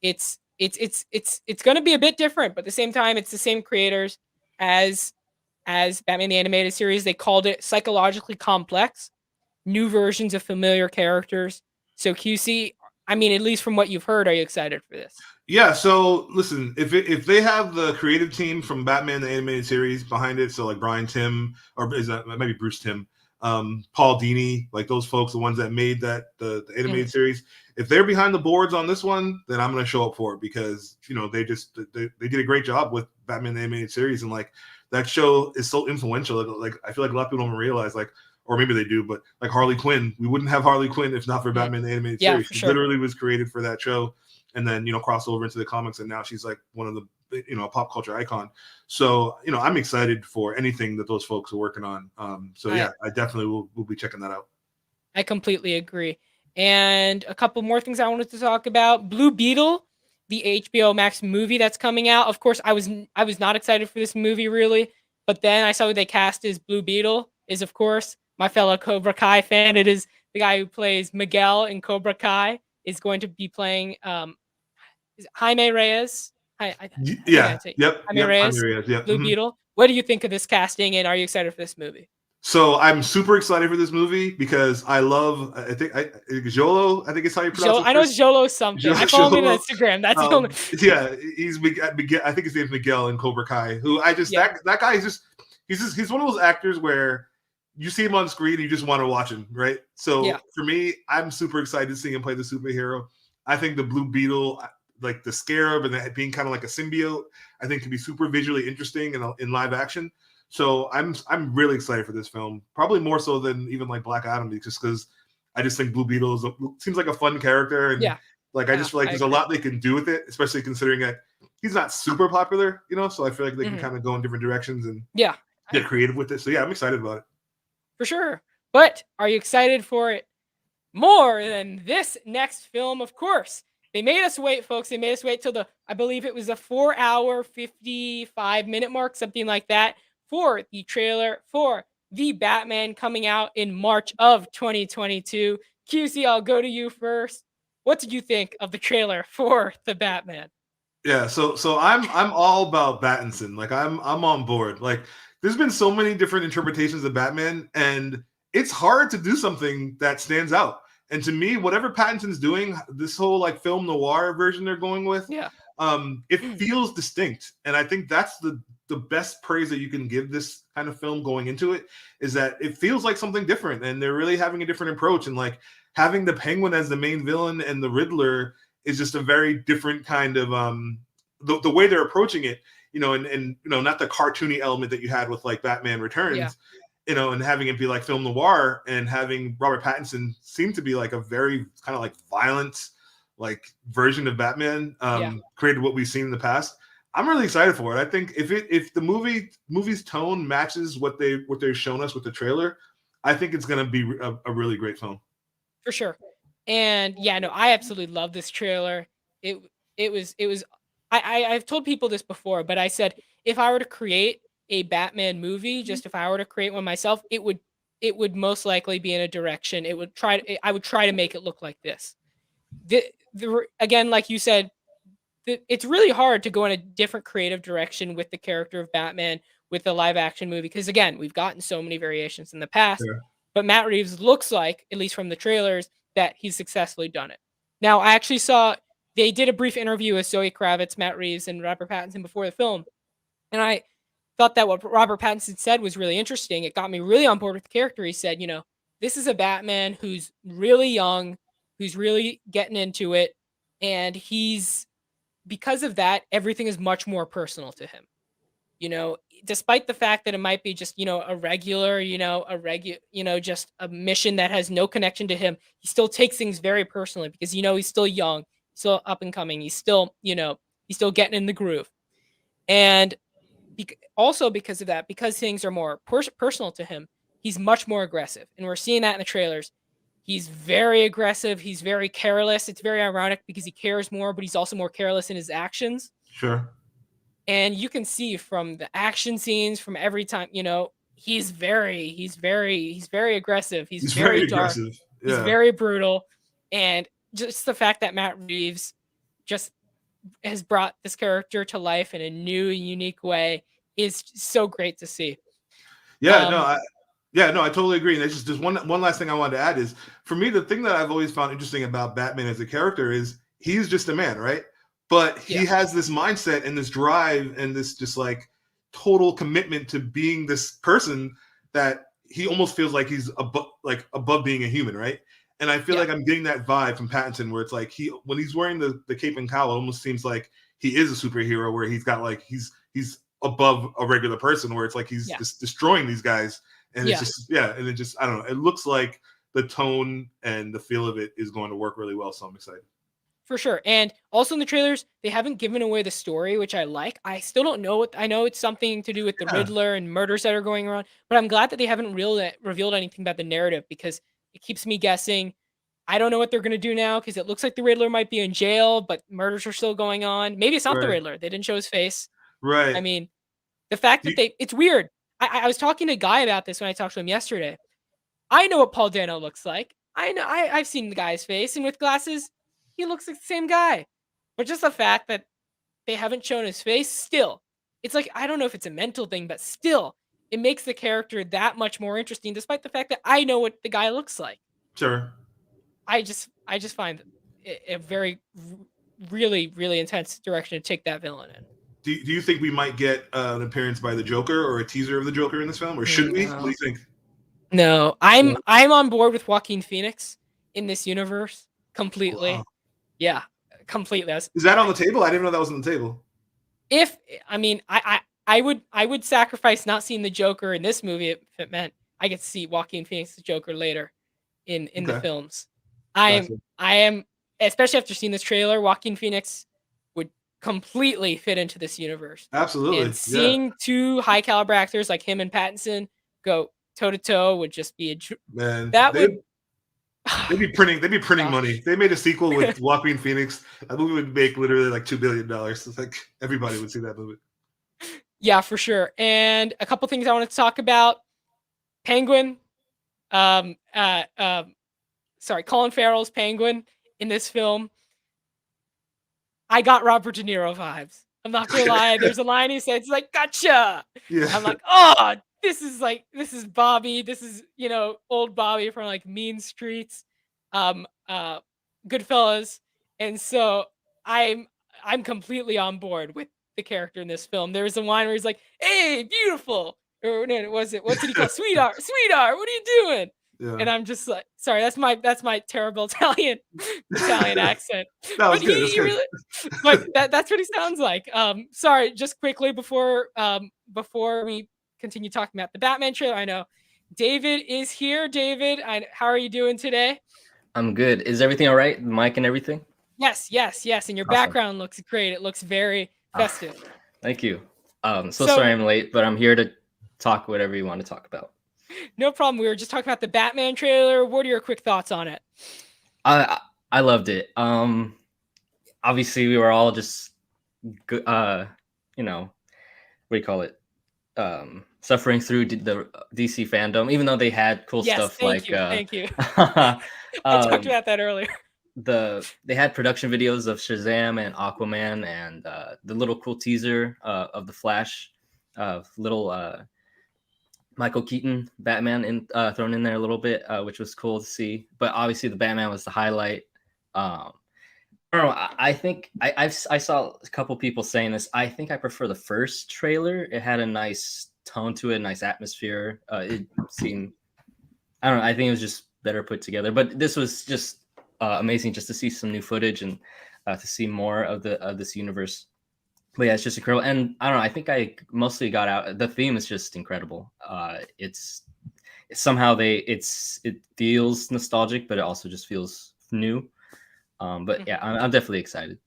It's going to be a bit different, but at the same time it's the same creators as Batman the Animated Series. They called it psychologically complex, new versions of familiar characters. So QC, I mean, at least from what you've heard, are you excited for this? Yeah, so listen, if they have the creative team from Batman the Animated Series behind it, so like Brian Tim or is that maybe Bruce Tim, Paul Dini, like those folks, the ones that made the Mhm. animated series, if they're behind the boards on this one, then I'm gonna show up for it because they did a great job with Batman the Animated Series and like that show is so influential. Like I feel like a lot of people don't realize like. Or maybe they do, but like Harley Quinn, we wouldn't have Harley Quinn if not for Mhm. Batman the Animated Yeah, Series. for She sure. literally was created for that show and then cross over into the comics and now she's like one of the a pop culture icon. So I'm excited for anything that those folks are working on. So I yeah, I definitely will be checking that out. I completely agree. And a couple more things I wanted to talk about. Blue Beetle. the HBO Max movie that's coming out. Of course, I was not excited for this movie really, but then I saw who they cast as Blue Beetle is of course my fellow Cobra Kai fan. It is the guy who plays Miguel in Cobra Kai is going to be playing is it Jaime Reyes. I think Yeah. I'd say Yep. Jaime Yep. I'm Reyes, there. Yep. Blue Mhm. Beetle. What do you think of this casting, and are you excited for this movie? So I'm super excited for this movie because I love. I think Jolo. I think it's how you pronounce Jolo, his I know it's first. Jolo something. I follow him on Jolo. Instagram. That's the only. Yeah, he's Miguel. I think his name's Miguel in Cobra Kai. Who I just Yeah, that guy is he's one of those actors where you see him on screen and you just want to watch him, right? yeah, So for me, I'm super excited to see him play the superhero. I think the Blue Beetle, like the Scarab and that being kind of like a symbiote, I think can be super visually interesting in live action. So I'm really excited for this film, probably more so than even like Black Adam, just because I just think Blue Beetle seems like a fun character, and yeah. like I just feel like I there's a agree. lot they can do with it, especially considering that he's not super popular, So I feel like they can Hmm. kind of go in different directions and Yeah, I get agree creative with it. So yeah, I'm excited about it. for sure. But are you excited for it more than this next film? Of course. They made us wait, folks. They made us wait till I believe it was a 4 hour, 55-minute mark, something like that, for the trailer for The Batman coming out in March of 2022. QC, I'll go to you first. What did you think of the trailer for The Batman? Yeah, so I'm all about Battinson. Like I'm on board. Like there's been so many different interpretations of Batman, and it's hard to do something that stands out. And to me, whatever Pattinson's doing, this whole like film noir version they're going with, Yeah. it feels distinct. And I think that's the best praise that you can give this kind of film going into it is that it feels like something different, and they're really having a different approach. And like having the Penguin as the main villain and the Riddler is just a very different kind of the way they're approaching it, and not the cartoony element that you had with like Batman Yeah. Returns, and having it be like film noir and having Robert Pattinson seem to be like a very kind of like violent like version of Batman, Yeah. created what we've seen in the past. I'm really excited for it. I think if the movie's tone matches what they've shown us with the trailer, I think it's going to be a really great film. For sure. And yeah, no, I absolutely love this trailer. It it was I've told people this before, but I said if I were to create a Batman movie, just if I were to create one myself, it would most likely be in a direction. I would try to make it look like this. Again, like you said, it's really hard to go in a different creative direction with the character of Batman with the live action movie because again, we've gotten so many variations in the past, Yeah. but Matt Reeves looks like, at least from the trailers, that he's successfully done it. Now, I actually saw they did a brief interview with Zoe Kravitz, Matt Reeves, and Robert Pattinson before the film, and I thought that what Robert Pattinson said was really interesting. It got me really on board with the character. He said, this is a Batman who's really young, who's really getting into it, and he's because of that, everything is much more personal to him. Despite the fact that it might be just, a regular, just a mission that has no connection to him, he still takes things very personally because, he's still young, still up and coming. He's still, he's still getting in the groove. And also because of that, because things are more personal to him, he's much more aggressive. And we're seeing that in the trailers. He's very aggressive. He's very careless. It's very ironic because he cares more, but he's also more careless in his actions. Sure. And you can see from the action scenes, from every time, he's very aggressive. He's He's very very dark. aggressive. He's Yeah. very brutal. And just the fact that Matt Reeves just has brought this character to life in a new, unique way is so great to see. Yeah, no, Um, I totally agree. And there's just one last thing I wanted to add is for me, the thing that I've always found interesting about Batman as a character is he's just a man, right? But he yeah, has this mindset and this drive and this just like total commitment to being this person that he almost feels like he's above being a human, right? And I feel yeah, like I'm getting that vibe from Pattinson where it's like when he's wearing the cape and cowl, it almost seems like he is a superhero where he's got like he's above a regular person where it's like he's yeah, just destroying these guys, and it's yeah. just and it just I don't know, it looks like the tone and the feel of it is going to work really well, so I'm excited. For sure. And also in the trailers, they haven't given away the story, which I like. I still don't know what I know it's something to do with the Yeah, Riddler and murders that are going around, but I'm glad that they haven't revealed anything about the narrative because it keeps me guessing. I don't know what they're gonna do now because it looks like the Riddler might be in jail, but murders are still going on. Maybe it's not the Right. Riddler. They didn't show his face. I Right. mean, the fact Do that you- it's weird. I was talking to a guy about this when I talked to him yesterday. I know what Paul Dano looks like. I know I've seen the guy's face, and with glasses, he looks like the same guy. But just the fact that they haven't shown his face, still, it's like I don't know if it's a mental thing, but still, it makes the character that much more interesting, despite the fact that I know what the guy looks like. sure. I just find it a very really really intense direction to take that villain in. Do you think we might get an appearance by the Joker or a teaser of the Joker in this film, or should we? What do No, you think? no, I'm on board with Joaquin Phoenix in this universe Wow. completely. Yeah, completely. Is that on the table? I didn't know that was on the table. If I mean, I would sacrifice not seeing the Joker in this movie if it meant I get to see Joaquin Phoenix's Joker later in the Okay. films. I am especially after seeing this trailer, Joaquin Phoenix would completely fit into this universe. Absolutely. And Yeah. seeing two high caliber actors like him and Pattinson go toe to toe would just be Man, that would they'd be printing money. gosh. If they made a sequel with Joaquin Phoenix, that movie would make literally like $2 billion. It's like everybody would see that movie. Yeah, for sure. And a couple things I wanted to talk about. Penguin, um, Colin Farrell's Penguin in this film. I got Robert De Niro vibes. I'm not gonna lie. There's a line he said, it's like, gotcha. Yeah. I'm like, oh, this is Bobby. This is, old Bobby from like Mean Streets, um, uh, Goodfellas. And so I'm I'm completely on board with the character in this film. There's a line where he's like, hey, beautiful. Or no, what did he call sweetheart? Sweetheart, what are you doing? Yeah. And I'm just like, sorry, that's my terrible Italian accent. That was But good. That's he good. really, but that's what he sounds like. Sorry, just quickly before we continue talking about the Batman trailer, I know David is here. David, how are you doing today? I'm good. Is everything all right? The mic and everything? Yes. And your Awesome. background looks great. It looks very festive. Thank you. So So- sorry I'm late, but I'm here to talk whatever you want to talk about. No problem. We were just talking about the Batman trailer. What are your quick thoughts on it? I loved it. Obviously we were all just what do you call it? Suffering through the DC fandom, even though they had cool Yes, stuff thank like you. I talked about that earlier. they had production videos of Shazam and Aquaman and the little cool teaser of the Flash, little Michael Keaton Batman thrown in there a little bit, which was cool to see. But obviously the Batman was the highlight. I don't know. I think I saw a couple people saying this. I think I prefer the first trailer. It had a nice tone to it, nice atmosphere. It seemed, I don't know. I think it was just better put together. But this was just amazing, just to see some new footage and to see more of this universe. But yeah, it's just incredible. And I don't know. I think I mostly got out. The theme is just incredible. It's somehow it feels nostalgic, but it also just feels new. But yeah, I'm definitely excited.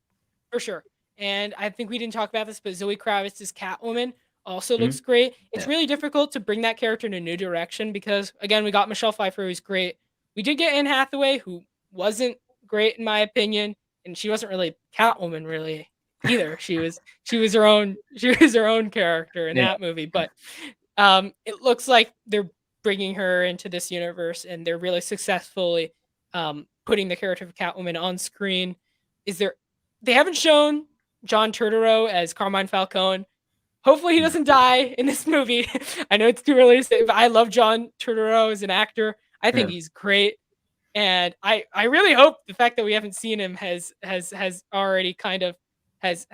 For sure. And I think we didn't talk about this, but Zoe Kravitz is Catwoman also looks great. It's really difficult to bring that character in a new direction because, again, we got Michelle Pfeiffer, who's great. We did get Anne Hathaway, who wasn't great in my opinion, and she wasn't really Catwoman really either. She was her own character in that movie. But it looks like they're bringing her into this universe, and they're really successfully putting the character of Catwoman on screen. They haven't shown John Turturro as Carmine Falcone. Hopefully he doesn't die in this movie. I know it's too early to say, but I love John Turturro as an actor. I think he's great. And I really hope the fact that we haven't seen him has already kind of has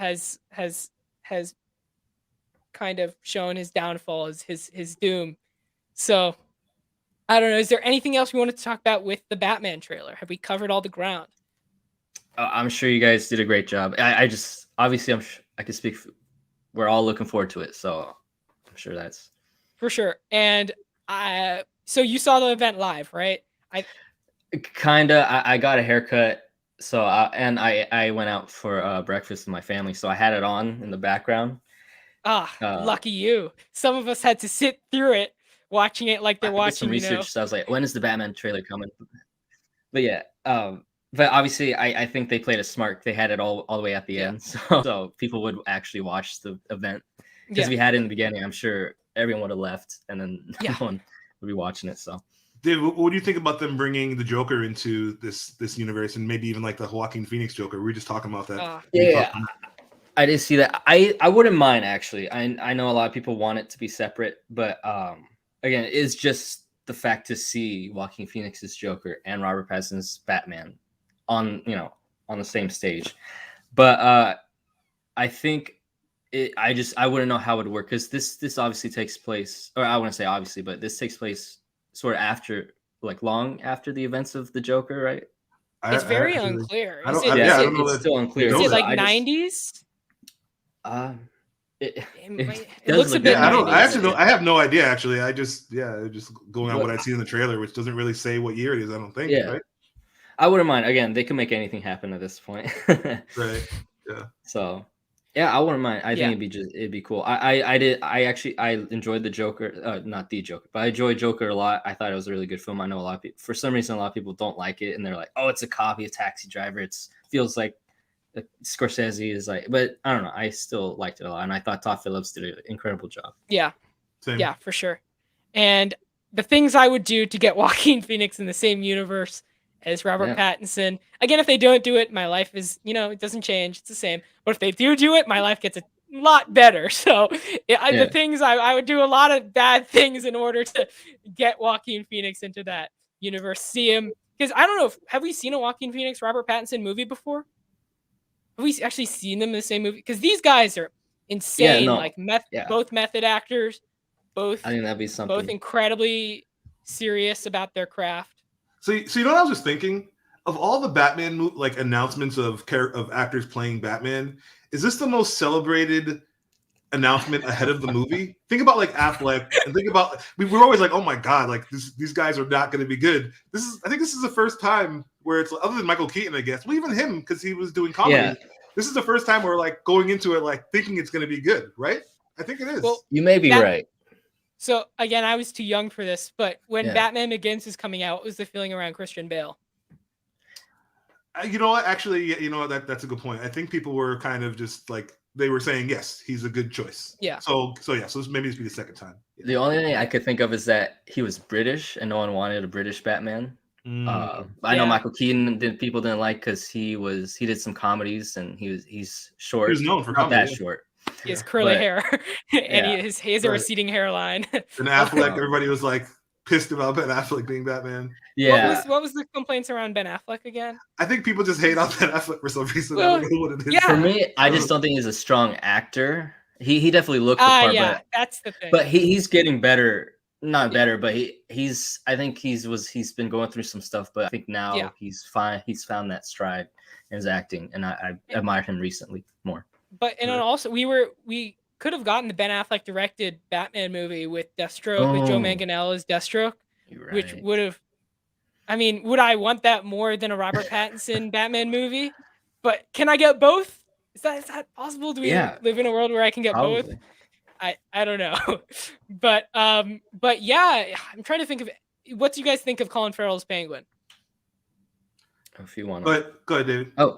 kind of shown his downfall, as his doom. So I don't know. Is there anything else we wanted to talk about with the Batman trailer? Have we covered all the ground? I'm sure you guys did a great job. I just obviously I can speak. We're all looking forward to it, so I'm sure that's for sure. And so you saw the event live, right? I got a haircut, so I went out for breakfast with my family, so I had it on in the background. Lucky you. Some of us had to sit through it, watching it like they're watching. Some research. So I was like, when is the Batman trailer coming? But yeah, but obviously, I think they played it smart. They had it all the way at the end, so people would actually watch the event. Because if we had it in the beginning, I'm sure everyone would have left, and then no one would be watching it. So, Dave, what do you think about them bringing the Joker into this universe, and maybe even like the Joaquin Phoenix Joker? We were just talking about that. I did see that. I wouldn't mind actually. I know a lot of people want it to be separate, but again, it's just the fact to see Joaquin Phoenix's Joker and Robert Pattinson's Batman on the same stage. But I think I wouldn't know how it would work, because this obviously takes place, or I wouldn't say obviously, but this takes place sort of after, like, long after the events of the Joker, right? It's very unclear. I don't know. It's still unclear. Is it like 90s? It looks a bit. I have no idea actually. Just going on what I see in the trailer, which doesn't really say what year it is. I don't think. Yeah. Right? I wouldn't mind. Again, they can make anything happen at this point. Right. Yeah. So, yeah, I wouldn't mind. I think it'd be cool. I enjoyed the Joker, not the Joker, but I enjoyed Joker a lot. I thought it was a really good film. I know a lot of people, for some reason, a lot of people don't like it, and they're like, "Oh, it's a copy of Taxi Driver." It feels like Scorsese is like, but I don't know. I still liked it a lot, and I thought Todd Phillips did an incredible job. Yeah. Same. Yeah, for sure. And the things I would do to get Joaquin Phoenix in the same universe as Robert Pattinson. Again, if they don't do it, my life is, it doesn't change. It's the same. But if they do it, my life gets a lot better. So the things I would do a lot of bad things in order to get Joaquin Phoenix into that universe. See him, because I don't know, have we seen a Joaquin Phoenix, Robert Pattinson movie before? Have we actually seen them in the same movie? Because these guys are insane. Both method actors, both. I think that'd be something. Both incredibly serious about their craft. So you know what I was just thinking? Of all the Batman announcements of actors playing Batman, is this the most celebrated announcement ahead of the movie? Think about like Affleck, and think about we're always like, oh my god, like these guys are not going to be good. I think this is the first time where it's, other than Michael Keaton, I guess. Well, even him, because he was doing comedy. Yeah. This is the first time we're like going into it like thinking it's going to be good, right? I think it is. Well, you may be right. So again, I was too young for this, but when Batman Begins is coming out, what was the feeling around Christian Bale? You know what? Actually, that's a good point. I think people were kind of just like, they were saying, yes, he's a good choice. Yeah. So maybe this be the second time. Yeah. The only thing I could think of is that he was British, and no one wanted a British Batman. I know Michael Keaton people didn't like, because he did some comedies, and he's short. He was known for not comedy. That short. He has curly hair, and he has a receding hairline. And Affleck, everybody was like pissed about Ben Affleck being Batman. Yeah. What was the complaints around Ben Affleck again? I think people just hate on Ben Affleck for some reason. I don't know what it is. Yeah. For me, I just don't think he's a strong actor. He definitely looked the part, but that's the thing. But he's getting better. Not better, but he's. I think he's been going through some stuff, but I think now he's fine. He's found that stride in his acting, and I admired him recently more. But then also we could have gotten the Ben Affleck directed Batman movie with Deathstroke, with Joe Manganiello as Deathstroke, which would have. I mean, would I want that more than a Robert Pattinson Batman movie? But can I get both? Is that possible? Do we live in a world where I can get both? I don't know. But yeah, I'm trying to think of what do you guys think of Colin Farrell's Penguin? If you want to. Go ahead, David. Oh,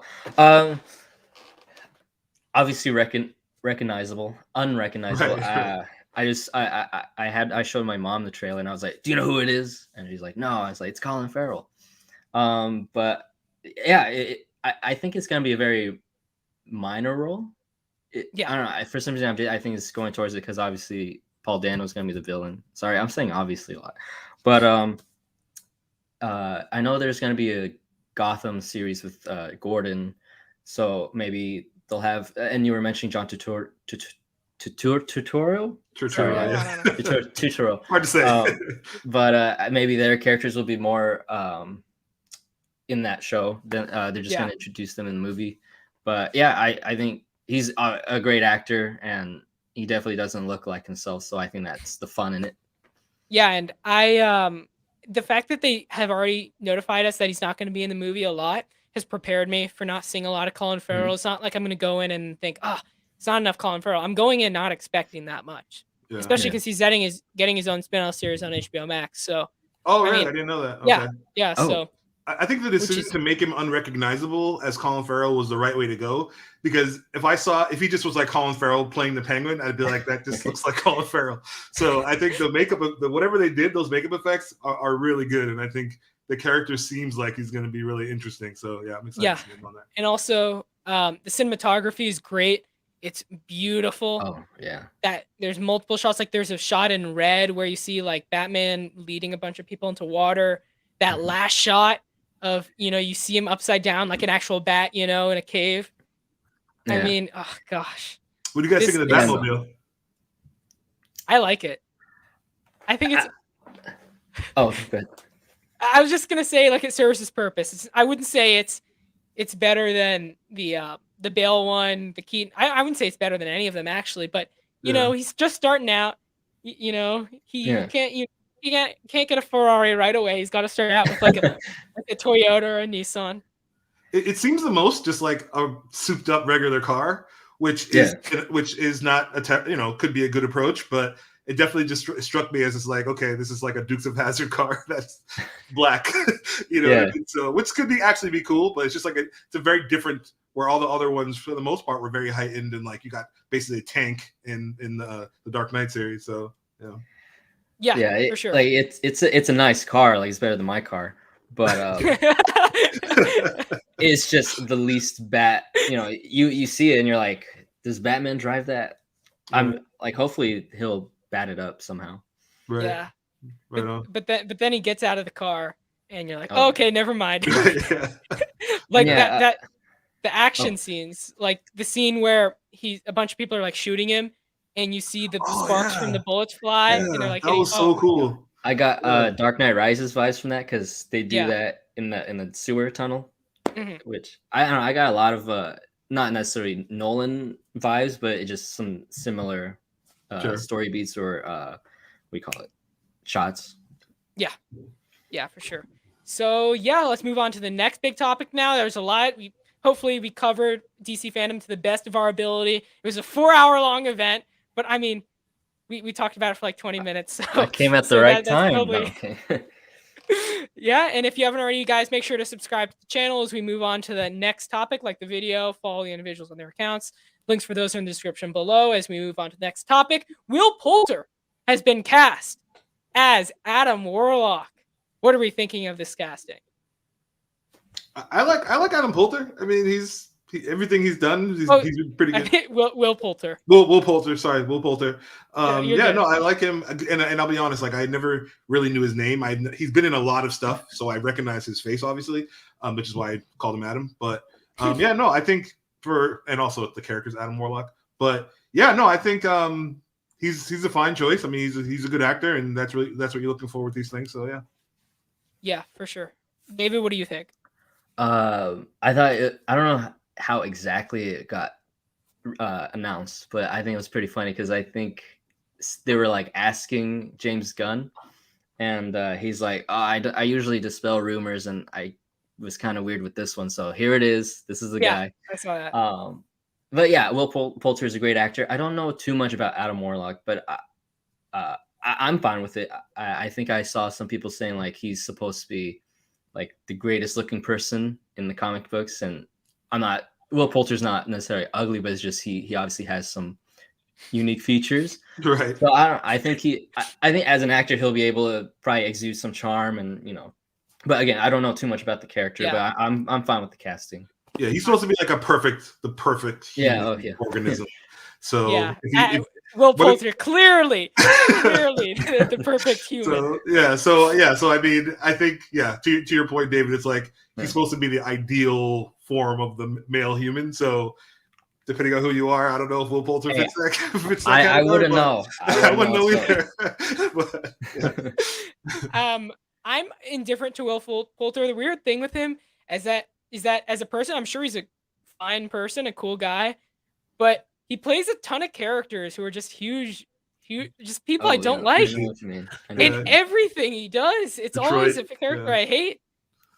obviously unrecognizable. Right. I showed my mom the trailer, and I was like, "Do you know who it is?" And she's like, "No." I was like, "It's Colin Farrell." But yeah, I think it's gonna be a very minor role. I don't know. For some reason, I think it's going towards it because obviously Paul Dano's gonna be the villain. Sorry, I'm saying obviously a lot, but I know there's gonna be a Gotham series with Gordon, so maybe they'll have. And you were mentioning John Turturro. Hard to say. But maybe their characters will be more in that show. Then they're just gonna introduce them in the movie. But yeah, I think he's a great actor, and he definitely doesn't look like himself. So I think that's the fun in it. Yeah, and the fact that they have already notified us that he's not going to be in the movie a lot has prepared me for not seeing a lot of Colin Farrell. Mm-hmm. It's not like I'm going to go in and think, it's not enough Colin Farrell. I'm going in not expecting that much, especially because he's getting his own spin-off series on HBO Max. So, really? I didn't know that. Okay. Yeah. Oh. So I think the decision to make him unrecognizable as Colin Farrell was the right way to go, because if he just was like Colin Farrell playing the Penguin, I'd be like, that just looks like Colin Farrell. So I think the makeup, whatever they did, those makeup effects are really good, and I think the character seems like he's going to be really interesting. So yeah, I'm excited to see him on that. And also, the cinematography is great. It's beautiful. Oh yeah. That there's multiple shots. Like there's a shot in red where you see like Batman leading a bunch of people into water. That last shot of, you see him upside down like an actual bat, in a cave. Yeah. I mean, oh gosh. What do you guys think of the Batmobile? I like it. I think it's. Oh, good. I was just gonna say, like, it serves its purpose. I wouldn't say it's better than the Bale one, the Keaton. I wouldn't say it's better than any of them actually, but you know, he's just starting out. He can't get a Ferrari right away. He's got to start out with like a Toyota or a Nissan. It seems the most just like a souped up regular car, which is not could be a good approach, but it definitely just struck me as it's like, okay, this is like a Dukes of Hazzard car that's black, so which could actually be cool, but it's just like it's a very different, where all the other ones for the most part were very heightened, and like you got basically a tank in the Dark Knight series. So for sure. Like it's a nice car. Like it's better than my car, but it's just the least bat. You see it and you're like, does Batman drive that? I'm like, hopefully he'll bat it up somehow. Right. Yeah. Right on. But then he gets out of the car and you're like, oh, okay, never mind. Like that the action scenes, like the scene where a bunch of people are like shooting him, and you see the sparks from the bullets fly, and they're like, that was so cool. I got Dark Knight Rises vibes from that, because they do that in the sewer tunnel, which I don't know. I got a lot of not necessarily Nolan vibes, but it just some similar story beats or we call it shots. Yeah, for sure. So let's move on to the next big topic now. There's a lot. Hopefully we covered DC fandom to the best of our ability. It was a 4-hour-long event, but I mean, we talked about it for like 20 minutes. So I came at the right time. Probably... Okay. Yeah, and if you haven't already, you guys make sure to subscribe to the channel as we move on to the next topic, like the video, follow the individuals on their accounts. Links for those are in the description below as we move on to the next topic. Will Poulter has been cast as Adam Warlock. What are we thinking of this casting? I like Adam Poulter. I mean, everything he's done, he's been pretty good. Will Poulter. Will Poulter. Sorry, Will Poulter. I like him, and I'll be honest. Like, I never really knew his name. He's been in a lot of stuff, so I recognize his face, obviously, which is why I called him Adam. But I think and also the character's Adam Warlock. But I think he's a fine choice. I mean, he's a good actor, and that's what you're looking for with these things. So yeah, for sure. David, what do you think? I thought I don't know how exactly it got announced, but I think it was pretty funny, because I think they were like asking James Gunn, and he's like, I usually dispel rumors, and I was kind of weird with this one, so here it is. This is the guy. I saw that. But yeah, Will Poulter is a great actor. I don't know too much about Adam Warlock, but I'm fine with it. I think I saw some people saying like he's supposed to be like the greatest looking person in the comic books, and Will Poulter's not necessarily ugly, but it's just he obviously has some unique features. Right. So I think as an actor he'll be able to probably exude some charm, and but again, I don't know too much about the character, but I'm fine with the casting. Yeah, he's supposed to be like the perfect human organism. So Will Poulter clearly the perfect human. So I mean, I think to your point, David, it's like he's supposed to be the ideal form of the male human. So depending on who you are, I don't know if Will Poulter fits that. I wouldn't know. I wouldn't know either. I'm indifferent to Will Poulter. The weird thing with him is that as a person, I'm sure he's a fine person, a cool guy, but he plays a ton of characters who are just huge, just people I don't like. In everything he does, it's always a character I hate.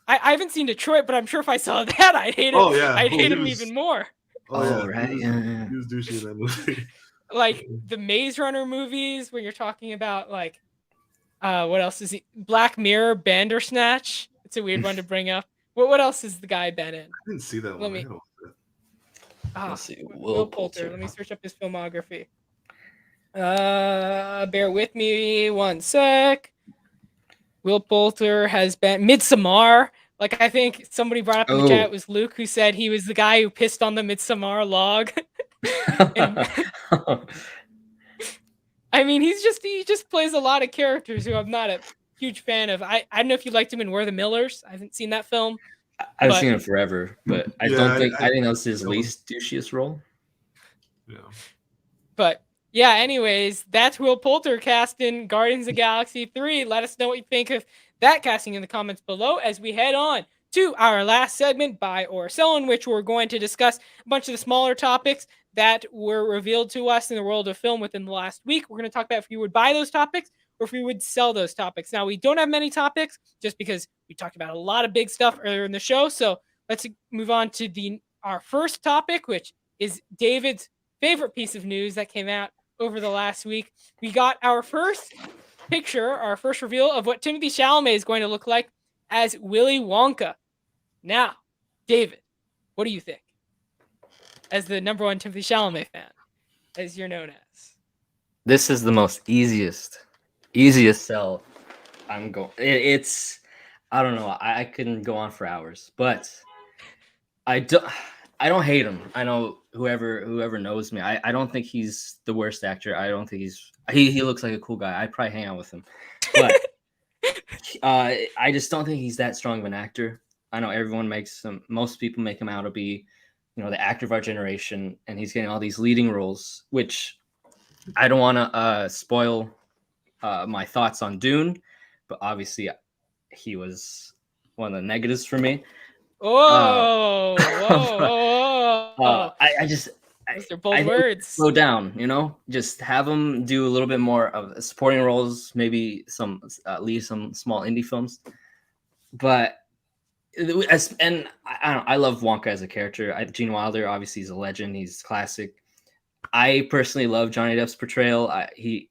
I haven't seen Detroit, but I'm sure if I saw that, I'd hate him. I'd hate him even more. Right. He was douchey in that movie. Like the Maze Runner movies, where you're talking about like, what else is he? Black Mirror, Bandersnatch. It's a weird one to bring up. What else has the guy been in? I didn't see that Let one. me. I gotta watch Let's see. Will Poulter. Let me search up his filmography. Bear with me one sec. Will Poulter has been Midsommar. Like, I think somebody brought up in the chat, it was Luke who said he was the guy who pissed on the Midsommar log. And, I mean, he just plays a lot of characters who I'm not a huge fan of. I don't know if you liked him in We're the Millers. I haven't seen that film. I've but- seen it forever, but I Yeah, don't think I- I think that was his least douchiest role. Yeah. But yeah, anyways, that's Will Poulter cast in Guardians of the Galaxy 3. Let us know what you think of that casting in the comments below as we head on to our last segment, Buy or Sell, in which we're going to discuss a bunch of the smaller topics that were revealed to us in the world of film within the last week. We're going to talk about if you would buy those topics or if we would sell those topics. Now, we don't have many topics just because we talked about a lot of big stuff earlier in the show. So let's move on to our first topic, which is David's favorite piece of news that came out over the last week. We got our first picture, our first reveal of what Timothée Chalamet is going to look like as Willy Wonka. Now, David, what do you think? As the number one Timothée Chalamet fan, as you're known as. This is the most easiest sell. I'm going. It's. I don't know. I couldn't go on for hours, but I don't hate him. I know whoever knows me. I don't think he's the worst actor. I don't think he looks like a cool guy. I'd probably hang out with him, but I just don't think he's that strong of an actor. I know everyone most people make him out to be, the actor of our generation, and he's getting all these leading roles, which I don't want to spoil my thoughts on Dune, but obviously he was one of the negatives for me. Whoa, whoa. I just Those are bold words. Slow down, just have him do a little bit more of supporting roles, maybe leave some small indie films. But I love Wonka as a character. Gene Wilder, obviously, he's a legend. He's classic. I personally love Johnny Depp's portrayal. He's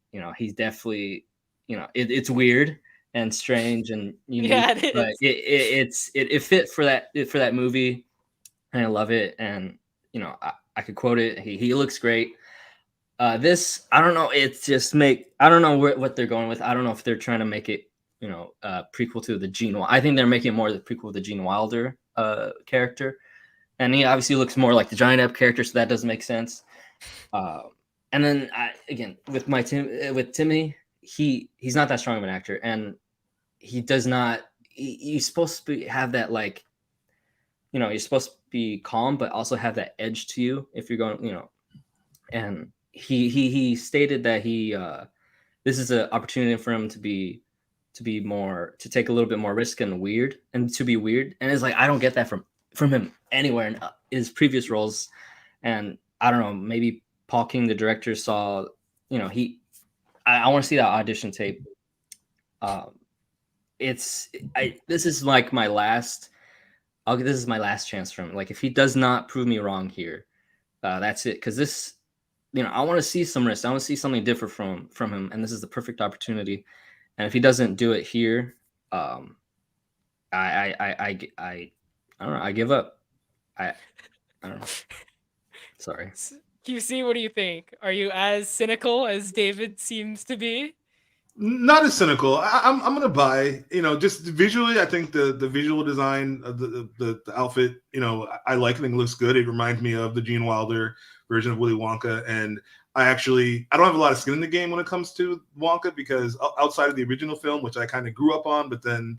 definitely, it's weird and strange and unique. Yeah, it is. But it fit for that movie, and I love it. And I could quote it. He looks great. This, I don't know. It's just I don't know what they're going with. I don't know if they're trying to make it, prequel to the Gene. I think they're making it more the prequel of the Gene Wilder character, and he obviously looks more like the Johnny Depp character, so that doesn't make sense. And then again with Timmy, he's not that strong of an actor, and he does not. He's supposed to have that you're supposed to be calm, but also have that edge to you if you're going, and he stated that this is an opportunity for him to take a little bit more risk and to be weird. And it's like, I don't get that from him anywhere in his previous roles. And I don't know, maybe Paul King, the director, saw, I want to see that audition tape. This is like my last chance for him. Like, if he does not prove me wrong here, that's it. Cause this, I want to see some risk. I want to see something different from him. And this is the perfect opportunity. And if he doesn't do it here, I don't know. I give up. I don't know. Sorry. QC, what do you think? Are you as cynical as David seems to be? Not as cynical. I'm gonna buy. Just visually, I think the visual design of the outfit. I like. I think it looks good. It reminds me of the Gene Wilder version of Willy Wonka, and I don't have a lot of skin in the game when it comes to Wonka, because outside of the original film, which I kind of grew up on, but then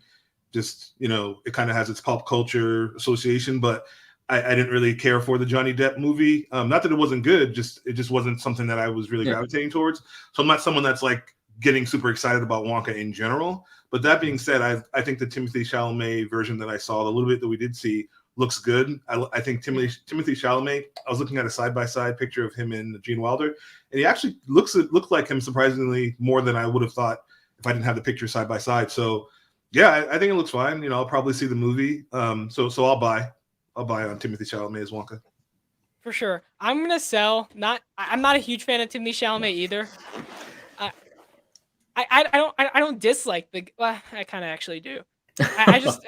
just it kind of has its pop culture association, but I didn't really care for the Johnny Depp movie. Not that it wasn't good, it just wasn't something that I was really gravitating towards. So I'm not someone that's like getting super excited about Wonka in general. But that being said, I think the Timothée Chalamet version that I saw, the little bit that we did see, looks good. I think Timothée Chalamet, I was looking at a side-by-side picture of him and Gene Wilder, and he actually looked like him surprisingly more than I would have thought if I didn't have the picture side-by-side. So yeah, I think it looks fine. I'll probably see the movie. So I'll buy on Timothée Chalamet as Wonka. For sure. I'm going to sell. I'm not a huge fan of Timothée Chalamet either. I don't dislike I kind of actually do. I just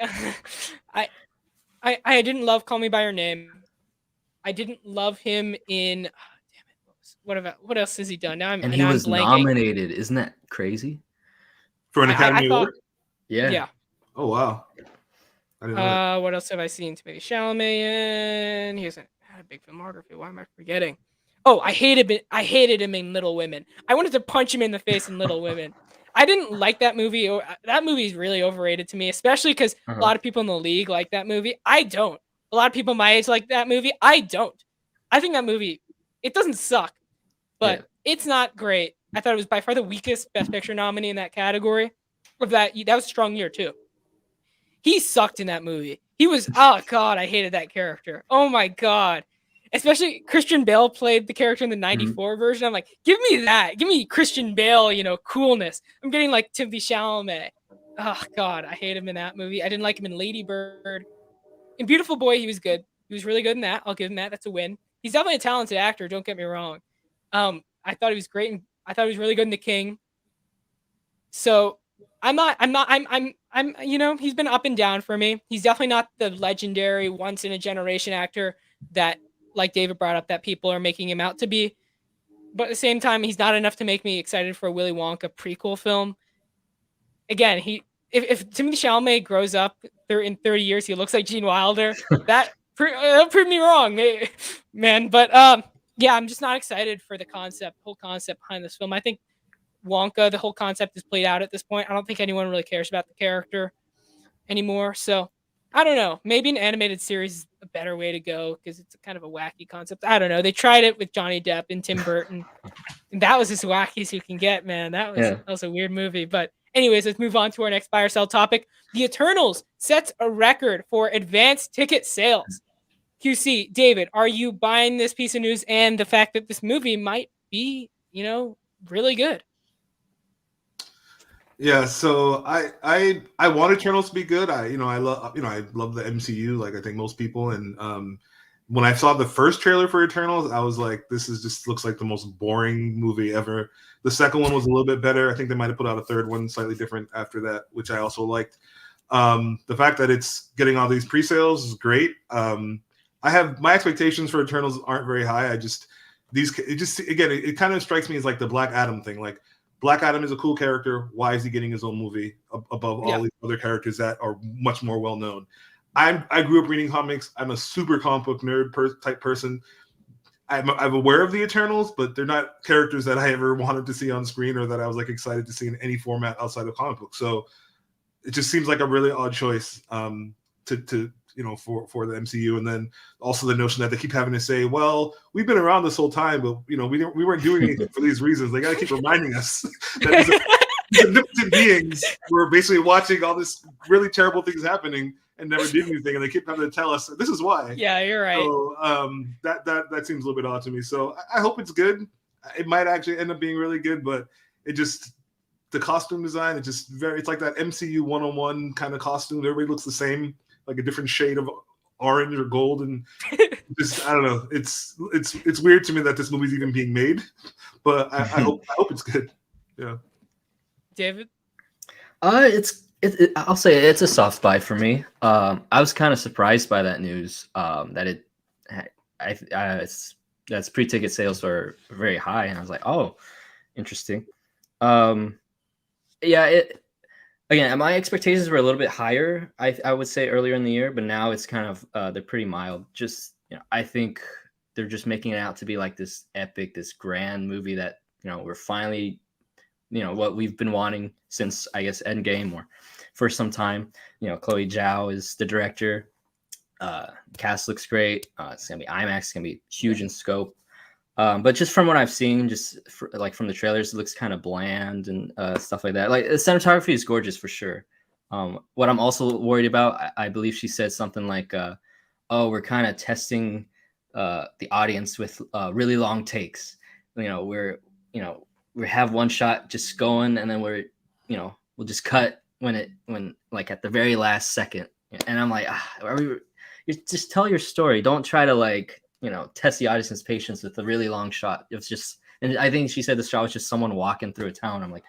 I didn't love Call Me by Your Name. I didn't love him in. Damn it! What else has he done? Now And he I'm was blanking. nominated. Isn't that crazy? For an I Academy thought Award. Yeah. yeah. Oh wow, I didn't know that. What else have I seen? Timothy Chalamet in. He hasn't had a big filmography. Why am I forgetting? Oh, I hated him in Little Women. I wanted to punch him in the face in Little Women. I didn't like that movie. That movie is really overrated to me, especially because a Uh-huh. lot of people in the league like that movie. I don't. A lot of people my age like that movie. I don't. I think that movie, it doesn't suck, Yeah. but it's not great. I thought it was by far the weakest Best Picture nominee in that category. Of that was a strong year too. He sucked in that movie. He was, oh god, I hated that character. Oh my god. Especially Christian Bale played the character in the Mhm. 94 version. I'm like, give me that. Give me Christian Bale, coolness. I'm getting like Timothy Chalamet. Oh god, I hate him in that movie. I didn't like him in Lady Bird. In Beautiful Boy, he was good. He was really good in that. I'll give him that. That's a win. He's definitely a talented actor, don't get me wrong. I thought he was great and I thought he was really good in The King. So he's been up and down for me. He's definitely not the legendary once in a generation actor that, like David brought up, that people are making him out to be. But at the same time, he's not enough to make me excited for a Willy Wonka prequel film. Again, if Timothy Chalamet grows up in 30 years, he looks like Gene Wilder. That'll prove me wrong, man. But yeah, I'm just not excited for the whole concept behind this film. I think Wonka, the whole concept is played out at this point. I don't think anyone really cares about the character anymore. So I don't know. Maybe an animated series is a better way to go because it's kind of a wacky concept. I don't know. They tried it with Johnny Depp and Tim Burton, and that was as wacky as you can get, man. Yeah. That was a weird movie. But anyways, let's move on to our next buy or sell topic. The Eternals sets a record for advanced ticket sales. QC, David, are you buying this piece of news and the fact that this movie might be, really good? Yeah, so I want Eternals to be good. I love the MCU, like I think most people. And when I saw the first trailer for Eternals, I was like, this is just looks like the most boring movie ever. The second one was a little bit better. I think they might have put out a third one slightly different after that, which I also liked. The fact that it's getting all these pre-sales is great. I have my expectations for Eternals aren't very high. It kind of strikes me as like the Black Adam thing. Like Black Adam is a cool character. Why is he getting his own movie above all these other characters that are much more well known? I grew up reading comics. I'm a super comic book nerd type person. I'm aware of the Eternals, but they're not characters that I ever wanted to see on screen or that I was like excited to see in any format outside of comic books. So it just seems like a really odd choice for the MCU. And then also the notion that they keep having to say, well, we've been around this whole time, but we weren't doing anything for these reasons. They got to keep reminding us that these omnipotent beings were basically watching all this really terrible things happening and never did anything. And they keep having to tell us this is why. Yeah, you're right. So that seems a little bit odd to me. So I hope it's good. It might actually end up being really good, but the costume design, it's like that MCU 101 kind of costume. Everybody looks the same, like a different shade of orange or gold, and I don't know. It's weird to me that this movie's even being made, but I hope it's good. Yeah, David. I'll say it's a soft buy for me. I was kind of surprised by that news. That that's pre-ticket sales are very high, and I was like, oh, interesting. Yeah, again, my expectations were a little bit higher, I would say, earlier in the year, but now it's kind of they're pretty mild. Just I think they're just making it out to be like this epic, this grand movie that we're finally what we've been wanting since, I guess, Endgame or for some time. Chloe Zhao is the director. Cast looks great. It's gonna be IMAX. It's gonna be huge in scope. But just from what I've seen, from the trailers, it looks kind of bland and stuff like that. Like the cinematography is gorgeous for sure. What I'm also worried about, I believe she said something like, "Oh, we're kind of testing the audience with really long takes. We have one shot just going, and then we'll just cut when like at the very last second." And I'm like, you just tell your story. Don't try to test the audience's patience with a really long shot. It was just, and I think she said the shot was just someone walking through a town. I'm like,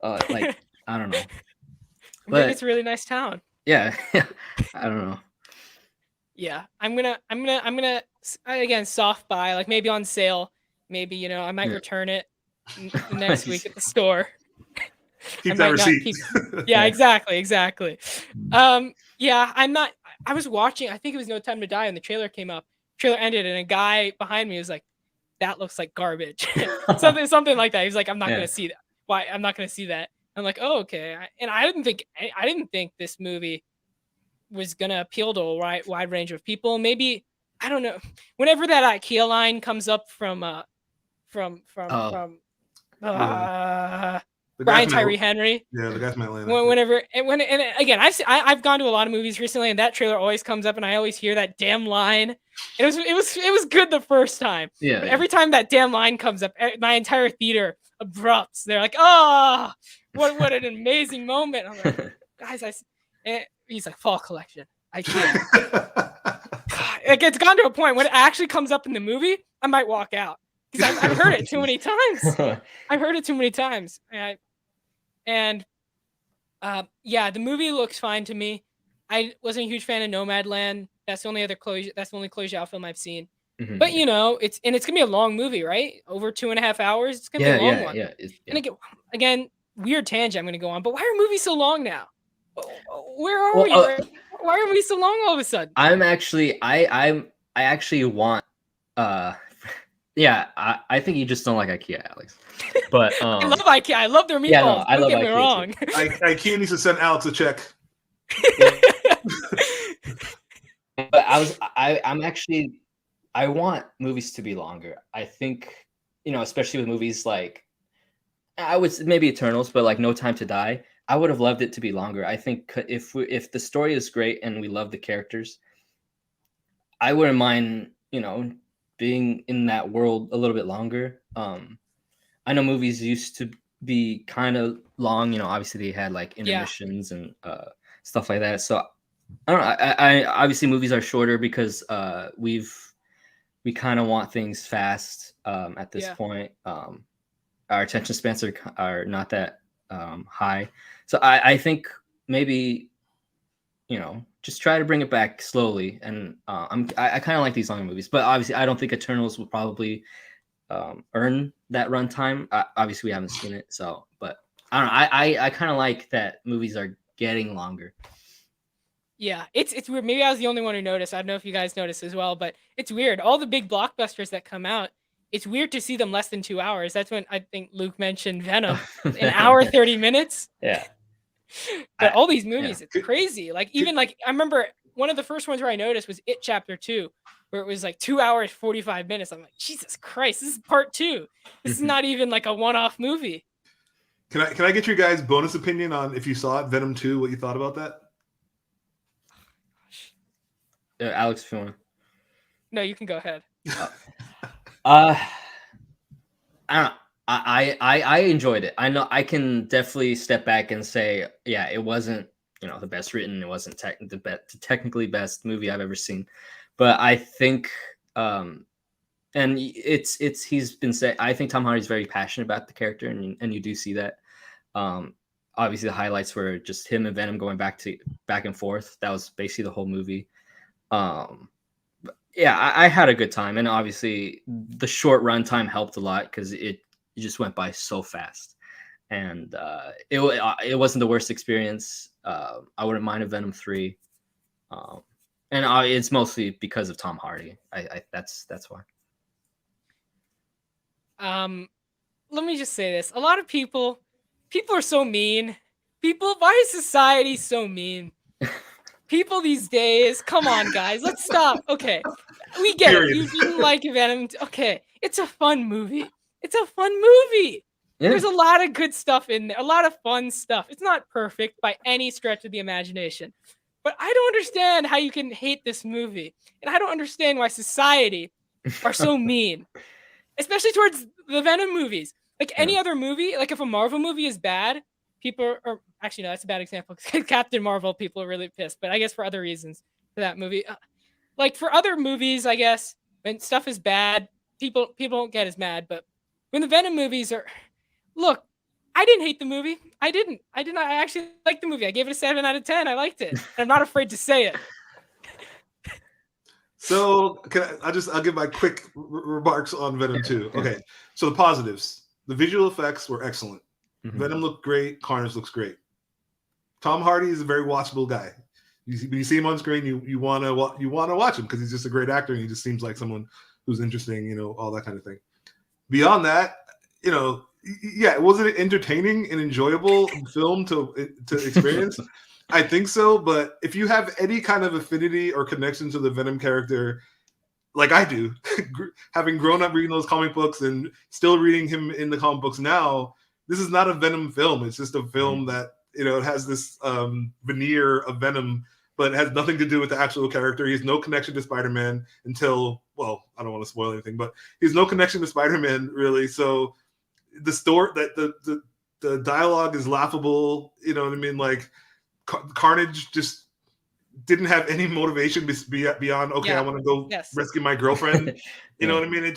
I don't know. But it's a really nice town. Yeah, I don't know. Yeah, I'm gonna again soft buy, like maybe on sale. Maybe I might Yeah. return it the next week at the store. I Keep that might not receipt. keep. Yeah, exactly. Yeah, I'm not. I was watching. I think it was No Time to Die, and the trailer came up. Trailer ended, and a guy behind me was like, "That looks like garbage." something like that. He's like, "I'm not Yeah. gonna see that. Why? I'm not gonna see that." I'm like, "Oh, okay." And I didn't think this movie was gonna appeal to a wide range of people. Maybe I don't know. Whenever that IKEA line comes up from Oh, Yeah. uh, The guy Brian from Tyree Atlanta. Henry. Yeah, the guy from Atlanta. Whenever and again, I've gone to a lot of movies recently, and that trailer always comes up, and I always hear that damn line. It was good the first time, yeah, but yeah. every time that damn line comes up, my entire theater erupts. They're like, "Oh, what an amazing moment!" I'm like, guys, he's like, fall collection, IKEA. God, like it's gone to a point when it actually comes up in the movie, I might walk out because I've heard it too many times. I've heard it too many times, and yeah, the movie looks fine to me. I wasn't a huge fan of Nomadland. That's the only other Chloe. That's the only Chloe Zhao film I've seen. Mhm, But yeah. it's gonna be a long movie, right? Over 2.5 hours. It's gonna be Yeah, a long yeah, one. yeah. And again, weird tangent. I'm gonna go on. But why are movies so long now? Where are Well, we? Why are we so long all of a sudden? I'm actually I actually want yeah, I think you just don't like IKEA, Alex. But I love IKEA. I love their yeah, no, meatballs. I Don't love get me IKEA wrong. IKEA needs to send Alex a check. but I'm actually I want movies to be longer. I think, especially with movies like I would maybe Eternals, but like No Time to Die, I would have loved it to be longer. I think if the story is great and we love the characters, I wouldn't mind, being in that world a little bit longer. I know movies used to be kind of long. Obviously they had like Yeah. intermissions and stuff like that. So I don't know. I obviously movies are shorter because we kind of want things fast at this Yeah. point. Our attention spans are not that high. So I think maybe just try to bring it back slowly. And I kind of like these longer movies, but obviously I don't think Eternals will probably earn that runtime. Obviously we haven't seen it, so but I don't know. I kind of like that movies are getting longer. Yeah, it's weird. Maybe I was the only one who noticed. I don't know if you guys noticed as well, but it's weird. All the big blockbusters that come out, it's weird to see them less than 2 hours. That's when I think Luke mentioned Venom, an hour 30 minutes. Yeah. But all these yeah. movies, it's crazy. Like even like I remember one of the first ones where I noticed was It Chapter 2, where it was like 2 hours 45 minutes. I'm like, Jesus Christ, this is part 2. This is not even like a one-off movie. Can I get your guys' bonus opinion on if you saw it, Venom 2, what you thought about that? Alex, if you want. No, you can go ahead. I don't know. I enjoyed it. I know I can definitely step back and say, yeah, it wasn't the best written. It wasn't the technically best movie I've ever seen, but I think and it's he's been said. I think Tom Hardy's very passionate about the character, and you do see that. Obviously, the highlights were just him and Venom going back and forth. That was basically the whole movie. Yeah, I had a good time, and obviously the short runtime helped a lot because it just went by so fast, and it wasn't the worst experience. I wouldn't mind a Venom 3, and it's mostly because of Tom Hardy. That's why. Let me just say this: a lot of people are so mean. Why is society so mean? People these days, come on, guys, let's stop. Okay, we get it. You didn't like Venom. Okay, it's a fun movie. Yeah. There's a lot of good stuff in there, a lot of fun stuff. It's not perfect by any stretch of the imagination, but I don't understand how you can hate this movie, and I don't understand why society are so mean, especially towards the Venom movies. Like any other movie, like if a Marvel movie is bad, people are actually no, that's a bad example. Captain Marvel, people are really pissed, but I guess for other reasons for that movie. Like for other movies, I guess when stuff is bad, people don't get as mad. But when the Venom movies are, look, I didn't hate the movie. I didn't. I actually liked the movie. I gave it a 7 out of 10. I liked it. And I'm not afraid to say it. So I'll give my quick remarks on Venom 2. Yeah. Okay, so the positives. The visual effects were excellent. Mhm. Venom looked great. Carnage looks great. Tom Hardy is a very watchable guy. When you see him on screen, you want to watch him because he's just a great actor and he just seems like someone who's interesting, all that kind of thing. Beyond that, was it entertaining and enjoyable film to experience? I think so, but if you have any kind of affinity or connection to the Venom character, like I do, having grown up reading those comic books and still reading him in the comic books now, this is not a Venom film. It's just a film that it has this veneer of Venom, but it has nothing to do with the actual character. He has no connection to Spider-Man until, well, I don't want to spoil anything, but he has no connection to Spider-Man really. So the story that the dialogue is laughable. You know what I mean? Like Carnage just didn't have any motivation beyond I want to go rescue my girlfriend. You know what I mean?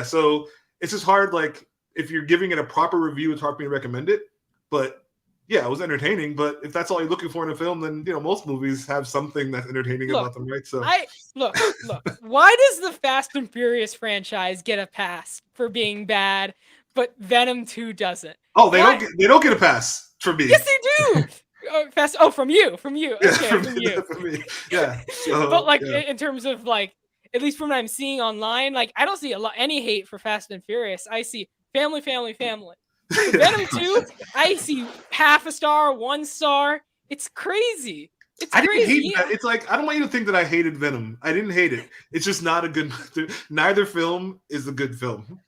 So it's just hard. Like if you're giving it a proper review, it's hard for me to recommend it. But yeah, it was entertaining. But if that's all you're looking for in a film, then most movies have something that's entertaining about them, right? So look. Why does the Fast and Furious franchise get a pass for being bad, but Venom 2 doesn't? Oh, they don't get a pass for me. Yes, they do. From you. Okay, from you. From me. Yeah. So, but in terms of at least from what I'm seeing online, I don't see any hate for Fast and Furious. I see family. For Venom 2, I see half a star, 1 star. It's crazy. I didn't hate that. It's like I don't want you to think that I hated Venom. I didn't hate it. It's just not a good. Neither film is a good film.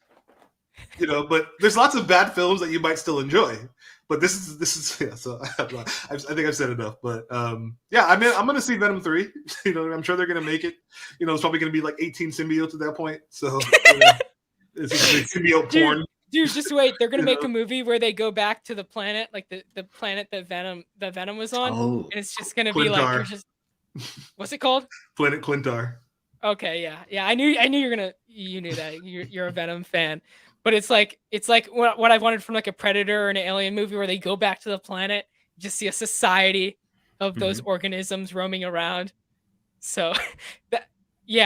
But there's lots of bad films that you might still enjoy. But this is yeah. So I think I've said enough. But I'm gonna see Venom 3. I'm sure they're gonna make it. It's probably gonna be like 18 symbiotes at that point. So it's just symbiote porn. Dude, just wait. They're gonna make a movie where they go back to the planet, like the planet that Venom was on, and it's just gonna be like you're just. What's it called? Planet Clintar. Okay, yeah. I knew you knew that you're a Venom fan. But it's like what I wanted from a Predator or an Alien movie where they go back to the planet, just see a society of those organisms roaming around. So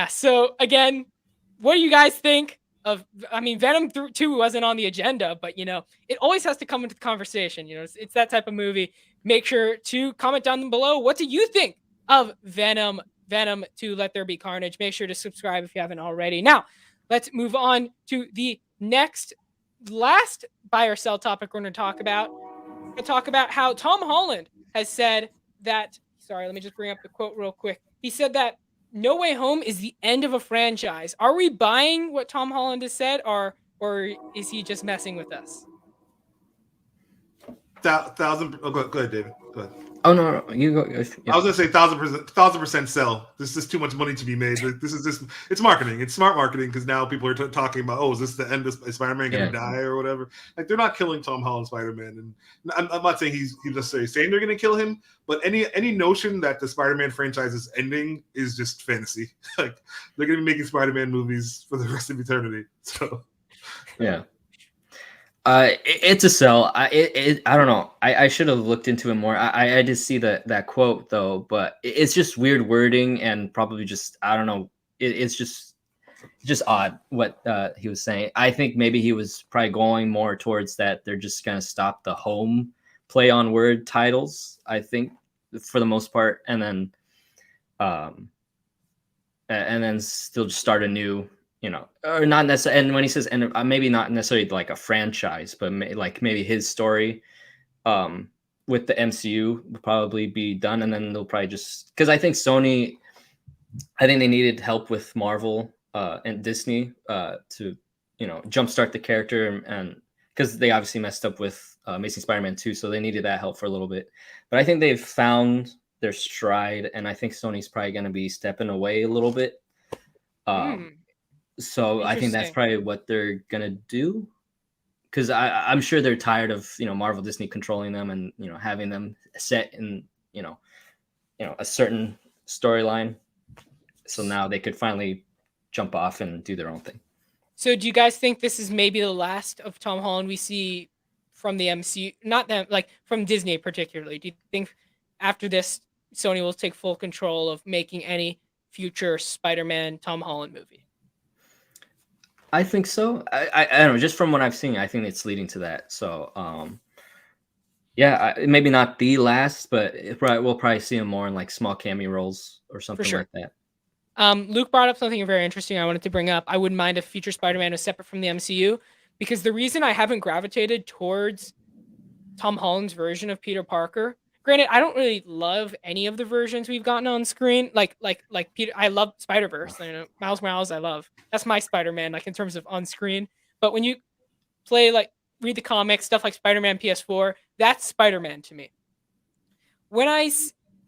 So again, what do you guys think of? I mean, Venom 2 wasn't on the agenda, but it always has to come into the conversation. It's that type of movie. Make sure to comment down below. What do you think of Venom 2? Let There Be Carnage. Make sure to subscribe if you haven't already. Now, let's move on to the last buy or sell topic we're going to talk about. We're going to talk about how Tom Holland has said that. Sorry, let me just bring up the quote real quick. He said that No Way Home is the end of a franchise. Are we buying what Tom Holland has said, or is he just messing with us? Thousand. Oh, go ahead, David. Go ahead. Oh no, you go. Yeah. I was gonna say 1,000% sell. There's just too much money to be made. This is just it's marketing. It's smart marketing because now people are talking about, is this the end of Spider-Man gonna die or whatever? Like they're not killing Tom Holland Spider-Man, and I'm not saying he's just saying they're gonna kill him, but any notion that the Spider-Man franchise is ending is just fantasy. Like they're gonna be making Spider-Man movies for the rest of eternity. So yeah. It's a sell. I don't know. I should have looked into it more. I did see that quote though, but it's just weird wording and probably just I don't know. It's just odd what he was saying. I think maybe he was probably going more towards that they're just gonna stop the home play on word titles. I think for the most part, and then still just start a new. Or not necessarily. And when he says, and maybe not necessarily like a franchise, but maybe his story with the MCU will probably be done. And then they'll probably because I think Sony, they needed help with Marvel and Disney to, jumpstart the character. And because they obviously messed up with Amazing Spider-Man 2. So they needed that help for a little bit. But I think they've found their stride. And I think Sony's probably going to be stepping away a little bit. So I think that's probably what they're gonna do, because I'm sure they're tired of Marvel, Disney controlling them and having them set in a certain storyline. So now they could finally jump off and do their own thing. So do you guys think this is maybe the last of Tom Holland we see from the MCU, not them, like from Disney particularly? Do you think after this, Sony will take full control of making any future Spider-Man Tom Holland movie? I think so. I don't know. Just from what I've seen, I think it's leading to that. So, yeah, maybe not the last, but we'll probably see him more in like small cameo roles or something sure. like that. Luke brought up something very interesting I wanted to bring up. I wouldn't mind if future Spider-Man was separate from the MCU, because the reason I haven't gravitated towards Tom Holland's version of Peter Parker, granted, I don't really love any of the versions we've gotten on screen. Like Peter, I love Spider-Verse. You know, Miles Morales, I love. That's my Spider-Man, like in terms of on screen. But when you play, like, read the comics, stuff like Spider-Man PS4, that's Spider-Man to me.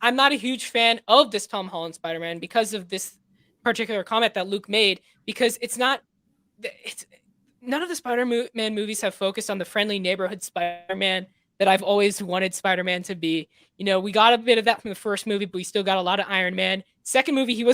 I'm not a huge fan of this Tom Holland Spider-Man because of this particular comment that Luke made, because it's none of the Spider-Man movies have focused on the friendly neighborhood Spider-Man that I've always wanted Spider-Man to be. You know, we got a bit of that from the first movie, but we still got a lot of Iron Man. Second movie, he's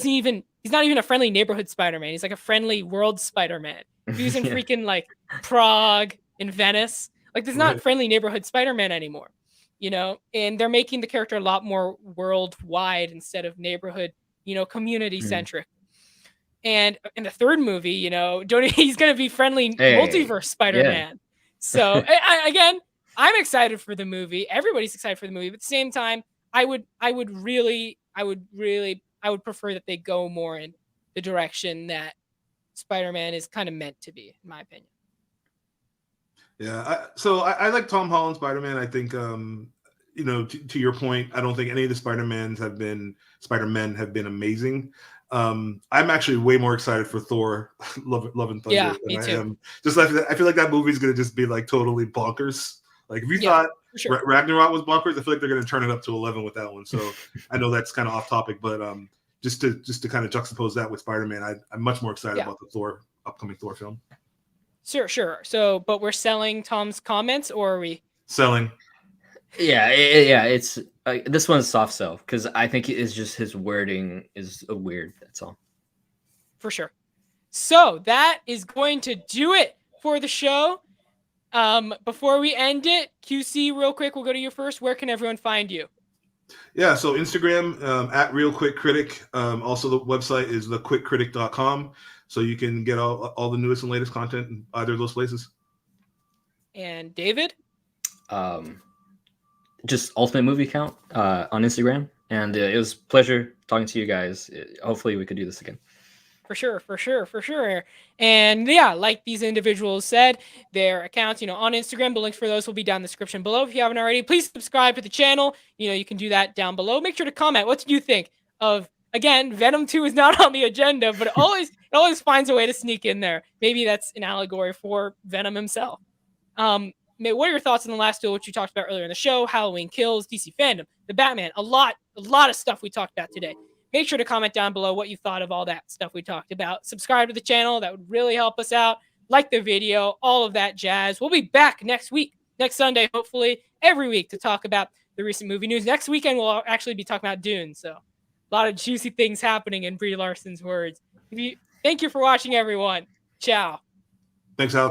not even a friendly neighborhood Spider-Man. He's like a friendly world Spider-Man. He was in freaking like Prague and Venice. Like, there's not friendly neighborhood Spider-Man anymore, you know, and they're making the character a lot more worldwide instead of neighborhood, you know, community centric. And in the third movie, you know, he's going to be friendly multiverse Spider-Man. Yeah. So again, I'm excited for the movie. Everybody's excited for the movie, but at the same time, I would prefer that they go more in the direction that Spider-Man is kind of meant to be, in my opinion. Yeah. I like Tom Holland Spider-Man. I think, you know, to your point, I don't think any of the Spider-Men have been amazing. I'm actually way more excited for Thor: Love and Thunder. Yeah, me too. I am. I feel like that movie is going to just be like totally bonkers. Like, if you thought Ragnarok was bonkers, I feel like they're going to turn it up to 11 with that one. So I know that's kind of off topic, but just to kind of juxtapose that with Spider-Man, I'm much more excited about the upcoming Thor film. Sure. So, but we're selling Tom's comments, or are we selling? Yeah. It's this one's soft sell because I think it's just his wording is weird. That's all. For sure. So that is going to do it for the show. Before we end it, QC, real quick, we'll go to you first. Where can everyone find you? Yeah, so Instagram at Real Quick Critic. Also, the website is thequickcritic.com, so you can get all the newest and latest content in either of those places. And David? Just Ultimate Movie Count on Instagram, and it was a pleasure talking to you guys. Hopefully, we could do this again. For sure. And yeah, like these individuals said, their accounts, you know, on Instagram, the links for those will be down in the description below. If you haven't already, please subscribe to the channel. You know, you can do that down below. Make sure to comment. What did you think of, again, Venom 2 is not on the agenda, but it always finds a way to sneak in there. Maybe that's an allegory for Venom himself. What are your thoughts on the Last Duel, which you talked about earlier in the show? Halloween Kills, DC Fandom, the Batman, a lot of stuff we talked about today. Make sure to comment down below what you thought of all that stuff we talked about. Subscribe to the channel. That would really help us out. Like the video, all of that jazz. We'll be back next Sunday, hopefully, every week to talk about the recent movie news. Next weekend, we'll actually be talking about Dune. So a lot of juicy things happening in Brie Larson's words. Thank you for watching, everyone. Ciao. Thanks, Alex.